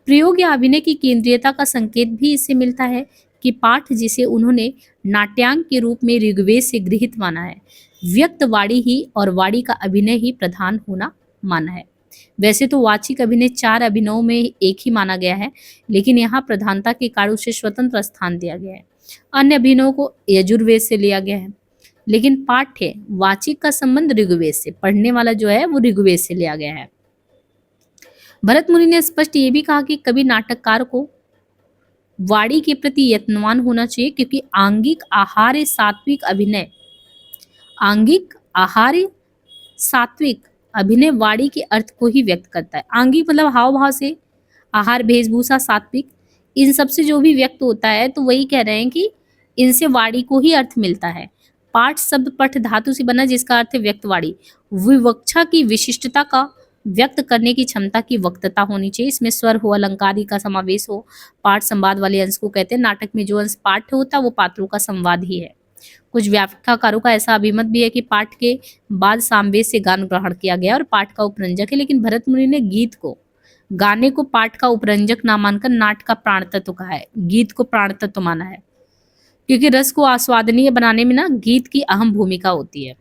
प्रयोग या अभिनय की केंद्रीयता का संकेत भी इससे मिलता है कि पाठ, जिसे उन्होंने नाट्यांग के रूप में ऋग्वेद से गृहीत माना है, व्यक्त वाणी ही और वाणी का अभिनय ही प्रधान होना माना है। वैसे तो वाचिक अभिनय 4 अभिनयों में एक ही माना गया है, लेकिन यहाँ प्रधानता के कारण उसे स्वतंत्र स्थान दिया गया है। अन्य अभिनयों को यजुर्वेद से लिया गया है, लेकिन पाठ्य वाचिक का संबंध ऋग्वेद से, पढ़ने वाला जो है वो ऋग्वेद से लिया गया है। भरत मुनि ने स्पष्ट ये भी कहा कि कभी नाटककार को वाणी के प्रति यत्नवान होना चाहिए, क्योंकि आंगिक, आहार्य, सात्विक अभिनय, आंगिक, आहार्य, सात्विक अभिनय वाणी के अर्थ को ही व्यक्त करता है। आंगिक मतलब हाव भाव से, आहार, वेशभूषा, सात्विक, इन सब से जो भी व्यक्त होता है, तो वही कह रहे हैं कि इनसे वाणी को ही अर्थ मिलता है। पाठ शब्द पठ धातु से बना, जिसका अर्थ है व्यक्त वाणी। विवक्षा की विशिष्टता का व्यक्त करने की क्षमता की वक्तता होनी चाहिए। इसमें स्वर हो, अलंकार का समावेश हो। पाठ संवाद वाले अंश को कहते हैं। नाटक में जो अंश पाठ होता है वो पात्रों का संवाद ही है। कुछ व्याख्याकारों का ऐसा अभिमत भी है कि पाठ के बाद सामवेद से गान ग्रहण किया गया और पाठ का उपरंजक है, लेकिन भरत मुनि ने गीत को, गाने को पाठ का उपरंजक ना मानकर नाट का प्राण तत्व कहा है, गीत को प्राण तत्व माना है, क्योंकि रस को आस्वादनीय बनाने में ना गीत की अहम भूमिका होती है।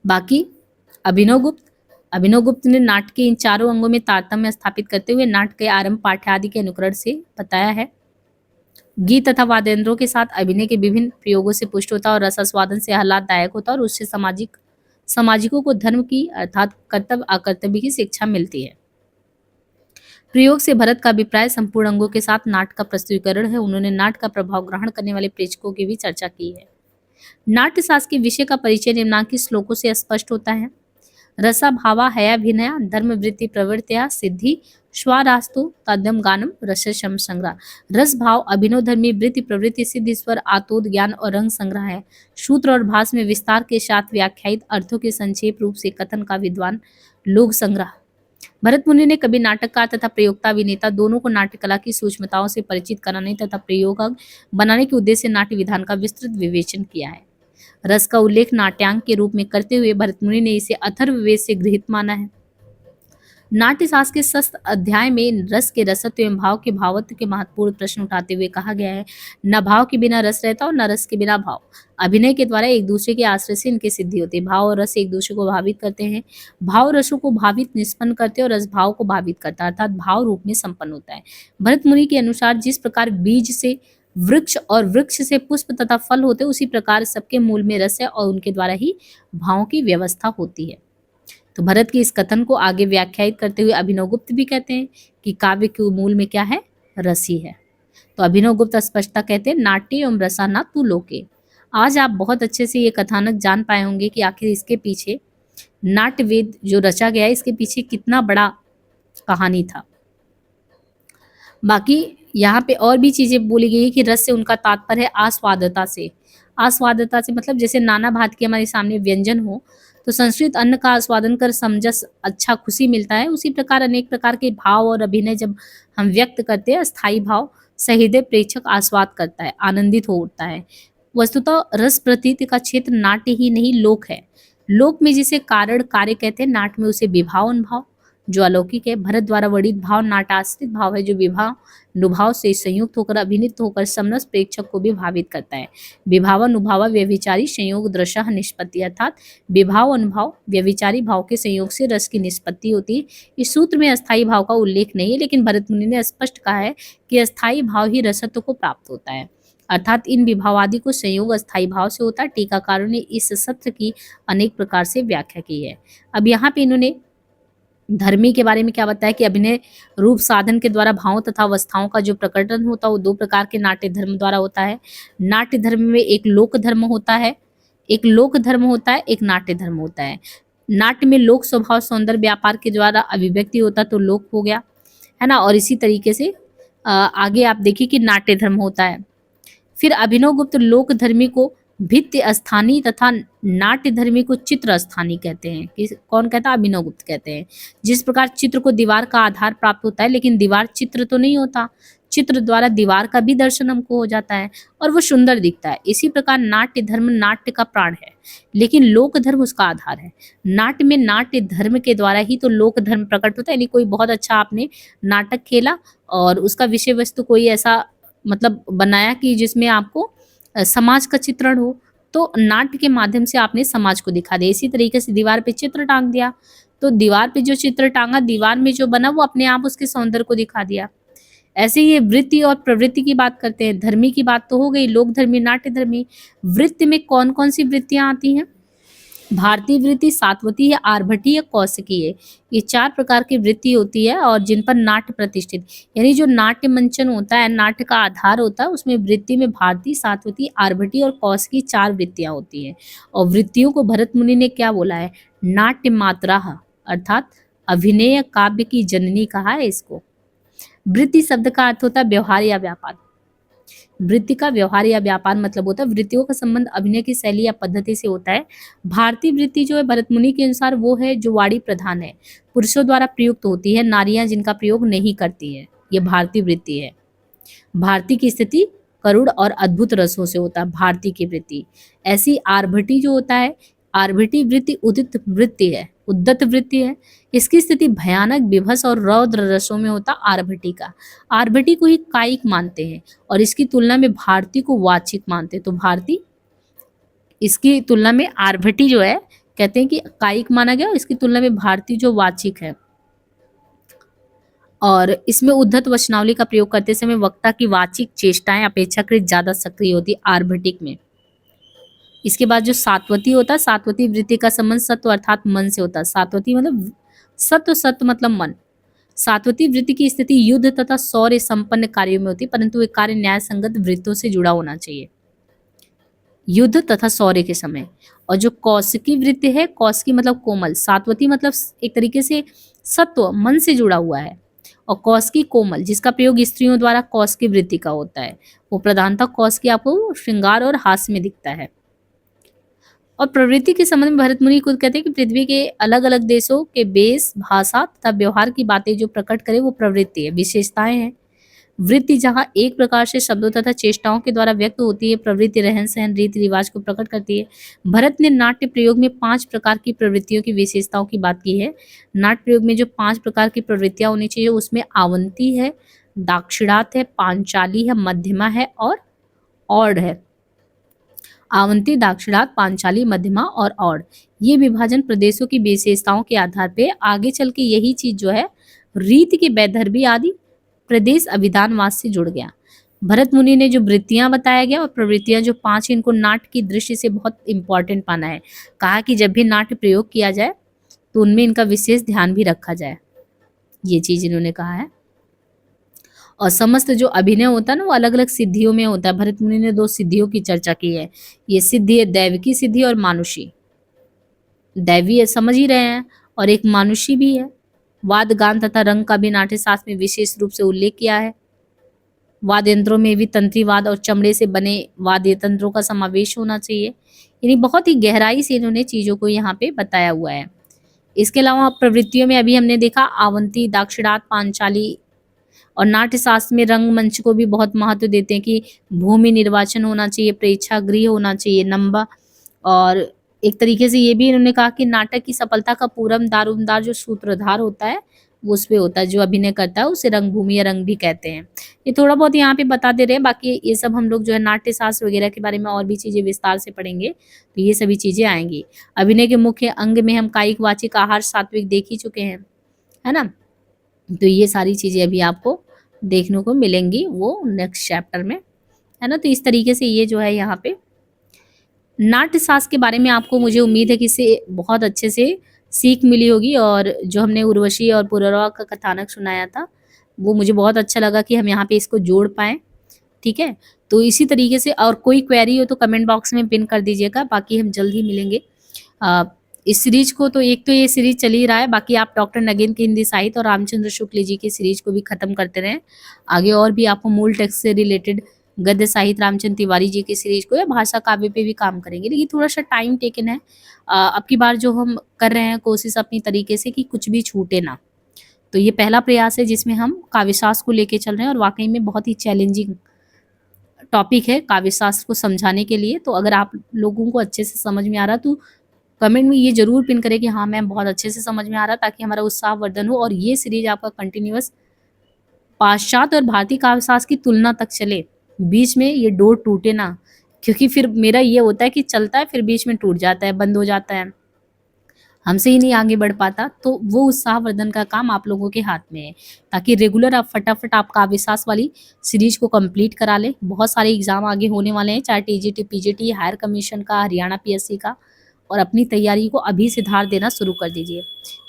बाकी अभिनव गुप्त ने नाट्य के इन चारों अंगों में तारतम्य स्थापित करते हुए नाट्य के आरंभ पाठ्य आदि के अनुकरण से बताया है। गीत तथा वाद्ययंत्रों के साथ अभिनय के विभिन्न प्रयोगों से पुष्ट होता और रसास्वादन से आह्लाददायक होता और उससे सामाजिकों को धर्म की अर्थात कर्तव्य अकर्तव्य की शिक्षा मिलती है। प्रयोग से भरत का अभिप्राय संपूर्ण अंगों के साथ नाट्य का प्रस्तुतीकरण है। उन्होंने नाट्य का प्रभाव ग्रहण करने वाले प्रेक्षकों की भी चर्चा की है। नाट्य शास्त्र के विषय का परिचय निम्नांकित श्लोकों से स्पष्ट होता है। रसा भावा हयाभिनया धर्म वृत्ति प्रवृत्तिया सिद्धि स्वारास्तु तद्यम गानम रसशम संग्रह। रस भाव अभिनव धर्मी वृत्ति प्रवृत्ति सिद्धि स्वर आतोद ज्ञान और रंग संग्रह है। सूत्र और भाष में विस्तार के साथ व्याख्यायित अर्थों के संक्षेप रूप से कथन का विद्वान लोक संग्रह। भरत मुनि ने कभी नाटककार तथा प्रयोक्ता अभिनेता दोनों को नाट्य कला की सूक्ष्मताओं से परिचित कराने तथा प्रयोगक बनाने के उद्देश्य से नाट्य विधान का विस्तृत विवेचन किया है। रस का उल्लेख नाट्यांग के रूप में करते हुए भरत मुनि ने इसे अथर्ववेद से गृहीत माना है। नाट्य शास्त्र के 6th अध्याय में रस के रसत्व एवं भाव के भावत्व के महत्वपूर्ण प्रश्न उठाते हुए कहा गया है, न भाव के बिना रस रहता और न रस के बिना भाव। अभिनय के द्वारा एक दूसरे के आश्रय से इनकी सिद्धि होती है। भाव और रस एक दूसरे को भावित करते हैं। भाव रसों को भावित निष्पन्न करते हैं और रस भाव को भावित करता है, अर्थात भाव रूप में संपन्न होता है। भरत मुनि के अनुसार जिस प्रकार बीज से वृक्ष और वृक्ष से पुष्प तथा फल होते, उसी प्रकार सबके मूल में रस है और उनके द्वारा ही भावों की व्यवस्था होती है। तो भरत की इस कथन को आगे व्याख्यायित करते हुए अभिनवगुप्त भी कहते हैं कि काव्य के मूल में क्या है, रस ही है। तो अभिनवगुप्त स्पष्टता कहते हैं, नाट्य एवं रसाना तू लोके। आज आप बहुत अच्छे से ये कथानक जान पाए होंगे कि आखिर इसके पीछे नाट्य वेद जो रचा गया है, इसके पीछे कितना बड़ा कहानी था। बाकी यहाँ पे और भी चीजें बोली गई है कि रस से उनका तात्पर्य है आस्वादता से। आस्वादता से मतलब जैसे नाना भांति के हमारे सामने व्यंजन हो तो संस्कृत अन्न का आस्वादन कर समझस अच्छा खुशी मिलता है, उसी प्रकार अनेक प्रकार के भाव और अभिनय जब हम व्यक्त करते हैं, स्थायी भाव सहृदय प्रेक्षक आस्वाद करता है, आनंदित हो उठता है। वस्तुतः रस प्रतीति का क्षेत्र नाट्य ही नहीं लोक है। लोक में जिसे कारण कार्य कहते हैं, नाट्य में उसे विभाव अनुभाव जो अलौकिक है। भरत द्वारा वर्णित भाव नाट्याश्रित भाव है, जो विभाव नुभाव से संयुक्त होकर अभिनीत होकर समरस प्रेक्षक को भी भावित करता है। विभाव अनुभाव व्यभिचारी संयोग दृश्य निष्पत्ति, अर्थात विभाव अनुभाव व्यभिचारी भाव के संयोग से रस की निष्पत्ति होती है। इस सूत्र में अस्थायी भाव का उल्लेख नहीं है, लेकिन भरत मुनि ने स्पष्ट कहा है कि अस्थायी भाव ही रसत्व को प्राप्त होता है, अर्थात इन विभावादि को संयोग अस्थायी भाव से होता है। टीकाकारों ने इस सत्र की अनेक प्रकार से व्याख्या की है। अब यहाँ पे इन्होंने धर्मी के बारे में क्या बताया कि अभिनय रूप साधन के द्वारा भावों तथा अवस्थाओं का जो प्रकटन होता है वो 2 प्रकार के नाट्य धर्म द्वारा होता है। नाट्य धर्म में एक लोक धर्म होता है, एक लोक धर्म होता है, एक नाट्य धर्म होता है। नाट्य में लोक स्वभाव सौंदर्य व्यापार के द्वारा अभिव्यक्ति होता तो लोक हो गया, है ना। और इसी तरीके से आगे आप देखिए कि नाट्य धर्म होता है। फिर अभिनवगुप्त लोक धर्मी को भित्ति स्थानीय तथा नाट्य धर्मी को चित्र स्थानीय कहते हैं। कौन कहता है? अभिनवगुप्त कहते हैं। जिस प्रकार चित्र को दीवार का आधार प्राप्त होता है, लेकिन दीवार चित्र तो नहीं होता, चित्र द्वारा दीवार का भी दर्शन हमको हो जाता है और वो सुंदर दिखता है। इसी प्रकार नाट्य धर्म नाट्य का प्राण है, लेकिन लोक धर्म उसका आधार है। नाट्य में नाट्य धर्म के द्वारा ही तो लोक धर्म प्रकट होता है। यानी कोई बहुत अच्छा आपने नाटक खेला और उसका विषय वस्तु कोई ऐसा मतलब बनाया कि जिसमें आपको समाज का चित्रण हो, तो नाट्य के माध्यम से आपने समाज को दिखा दिया। इसी तरीके से दीवार पे चित्र टांग दिया, तो दीवार पे जो चित्र टांगा, दीवार में जो बना वो अपने आप उसके सौंदर्य को दिखा दिया। ऐसे ये वृत्ति और प्रवृत्ति की बात करते हैं। धर्मी की बात तो हो गई, लोक धर्मी नाट्य धर्मी। वृत्ति में कौन कौन सी वृत्तियां आती हैं? भारतीय वृत्ति, सात्वती है, आर्भटी है, कौशिकी है। ये 4 प्रकार की वृत्ति होती है और जिन पर नाट्य प्रतिष्ठित, यानी जो नाट्य मंचन होता है, नाट्य का आधार होता है, उसमें वृत्ति में भारतीय, सात्वती, आर्भटी और कौशिकी 4 वृत्तियां होती हैं। और वृत्तियों को भरत मुनि ने क्या बोला है? नाट्य मात्रा, अर्थात अभिनय काव्य की जननी कहा है इसको। वृत्ति शब्द का अर्थ होता है व्यवहार या व्यापार। वृत्ति का व्यवहार या व्यापार मतलब होता है वृत्तियों का संबंध अभिनय की शैली या पद्धति से होता है। भारतीय वृत्ति जो है भरत मुनि के अनुसार वो है जो वाणी प्रधान है, पुरुषों द्वारा प्रयुक्त होती है, नारियां जिनका प्रयोग नहीं करती है, ये भारतीय वृत्ति है। भारतीय की स्थिति करुण और अद्भुत रसों से होता है। भारती की वृत्ति ऐसी आर्भटी जो होता है, आर्भटी वृत्ति उदित वृत्ति है, उद्दत वृत्ति है। इसकी स्थिति भयानक विभस और रौद्र रसों में होता आर्भटी का। आर्भटी को ही कायिक मानते हैं और इसकी तुलना में भारती को वाचिक मानते हैं। तो भारती इसकी तुलना में आर्भटी जो है कहते हैं कि कायिक माना गया और इसकी तुलना में भारती जो वाचिक है। और इसमें उद्धत वचनावली का प्रयोग करते समय वक्ता की वाचिक चेष्टाएं अपेक्षाकृत ज्यादा सक्रिय होती आर्भटिक में। इसके बाद जो सात्वती होता है, सात्वती वृत्ति का संबंध सत्व अर्थात मन से होता है। सात्वती मतलब सत्व, सत्व मतलब मन। सात्वती वृत्ति की स्थिति युद्ध तथा शौर्य संपन्न कार्यों में होती है, परंतु वे कार्य न्याय संगत वृत्तों से जुड़ा होना चाहिए युद्ध तथा शौर्य के समय। और जो कौशिकी वृत्ति है, कौशिकी मतलब कोमल, सात्वती मतलब एक तरीके से सत्व मन से जुड़ा हुआ है, और कौशिकी कोमल जिसका प्रयोग स्त्रियों द्वारा कौशिकी वृत्ति का होता है। वो प्रधानतः कौशिकी आपको श्रृंगार और हास्य में दिखता है। और प्रवृत्ति के संबंध में भरत मुनि खुद कहते हैं कि पृथ्वी के अलग अलग देशों के वेश, भाषा तथा व्यवहार की बातें जो प्रकट करे वो प्रवृत्ति है, विशेषताएं हैं। वृत्ति जहाँ एक प्रकार से शब्दों तथा चेष्टाओं के द्वारा व्यक्त होती है, प्रवृत्ति रहन सहन रीति रिवाज को प्रकट करती है। भरत ने नाट्य प्रयोग में 5 प्रकार की प्रवृत्तियों की विशेषताओं की बात की है। नाट्य प्रयोग में जो 5 प्रकार की प्रवृत्तियां होनी चाहिए उसमें आवंती है, दाक्षिणात्य है, पांचाली है, मध्यमा है और औड है। आवंती, दाक्षिणात्य, पांचाली, मध्यमा और औड, ये विभाजन प्रदेशों की विशेषताओं के आधार पे आगे चल के यही चीज जो है रीति के वैदर्भी आदि प्रदेश अभिधानवाद से जुड़ गया। भरत मुनि ने जो वृत्तियां बताया गया और प्रवृत्तियां जो 5 इनको नाट्य की दृष्टि से बहुत इंपॉर्टेंट माना है। कहा कि जब भी नाट्य प्रयोग किया जाए तो उनमें इनका विशेष ध्यान भी रखा जाए, ये चीज इन्होंने कहा है। और समस्त जो अभिनय होता है ना वो अलग अलग सिद्धियों में होता है। भरत मुनि ने 2 सिद्धियों की चर्चा की है। ये सिद्धि है दैविकी सिद्धि और मानुषी। दैवी है समझ ही रहे हैं, और एक मानुषी भी है। वाद, गान तथा रंग का भी नाट्य शास्त्र में विशेष रूप से उल्लेख किया है। वाद्य यंत्रों में भी तंत्रीवाद और चमड़े से बने वाद्य तंत्रों का समावेश होना चाहिए। यानी बहुत ही गहराई से इन्होंने चीजों को यहाँ पे बताया हुआ है। इसके अलावा प्रवृत्तियों में अभी हमने देखा आवंती, दाक्षिणात्य, पांचाली, और नाट्य शास्त्र में रंगमंच को भी बहुत महत्व देते हैं कि भूमि निर्वाचन होना चाहिए, प्रेक्षागृह होना चाहिए, नंबा। और एक तरीके से ये भी इन्होंने कहा कि नाटक की सफलता का पूरम दारोमदार जो सूत्रधार होता है वो उस पे होता है, जो अभिनय करता है उसे रंगभूमि या रंग भी कहते हैं। ये थोड़ा बहुत यहाँ पे बता दे रहे हैं, बाकी ये सब हम लोग जो है नाट्य शास्त्र वगैरह के बारे में और भी चीजें विस्तार से पढ़ेंगे तो ये सभी चीजें आएंगी। अभिनय के मुख्य अंग में हम कायिक, वाचिक, आहार, सात्विक देख ही चुके हैं, है ना। तो ये सारी चीजें अभी आपको देखने को मिलेंगी वो नेक्स्ट चैप्टर में, है ना। तो इस तरीके से ये जो है यहाँ पे नाट्य शास्त्र के बारे में आपको मुझे उम्मीद है कि इससे बहुत अच्छे से सीख मिली होगी। और जो हमने उर्वशी और पुररवा का कथानक सुनाया था वो मुझे बहुत अच्छा लगा कि हम यहाँ पे इसको जोड़ पाएँ, ठीक है। तो इसी तरीके से और कोई क्वेरी हो तो कमेंट बॉक्स में पिन कर दीजिएगा, बाकी हम जल्द ही मिलेंगे। इस सीरीज को तो एक तो ये सीरीज चल ही रहा है, बाकी आप डॉक्टर नगेन के हिंदी साहित्य और रामचंद्र शुक्ल जी की सीरीज को भी खत्म करते रहें। आगे और भी आपको मूल टेक्स्ट से रिलेटेड गद्य साहित्य रामचंद्र तिवारी जी की सीरीज को या भाषा काव्य पे भी काम करेंगे, लेकिन थोड़ा सा टाइम टेकन है। अब की बार जो हम कर रहे हैं कोशिश अपनी तरीके से कि कुछ भी छूटे ना। तो ये पहला प्रयास है जिसमें हम काव्यशास्त्र को लेके चल रहे हैं और वाकई में बहुत ही चैलेंजिंग टॉपिक है काव्यशास्त्र को समझाने के लिए। तो अगर आप लोगों को अच्छे से समझ में आ रहा तो कमेंट में ये जरूर पिन करें कि हाँ मैम बहुत अच्छे से समझ में आ रहा, ताकि हमारा उत्साह वर्धन हो और ये सीरीज आपका कंटिन्यूअस पाश्चात्य और भारतीय काव्यशास्त्र की तुलना तक चले, बीच में ये डोर टूटे ना। क्योंकि फिर मेरा ये होता है कि चलता है फिर बीच में टूट जाता है, बंद हो जाता है, हमसे ही नहीं आगे बढ़ पाता। तो वो उत्साहवर्धन का काम आप लोगों के हाथ में है, ताकि रेगुलर आप फटाफट आप काव्यशास्त्र वाली सीरीज को कंप्लीट करा लें। बहुत सारे एग्जाम आगे होने वाले हैं, चाहे टीजीटी, पीजीटी, हायर कमीशन का, हरियाणा पीएससी का, और अपनी तैयारी को अभी से धार देना शुरू कर दीजिए।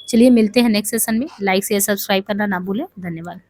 चलिए मिलते हैं नेक्स्ट सेशन में। लाइक शेयर सब्सक्राइब करना ना भूलें। धन्यवाद।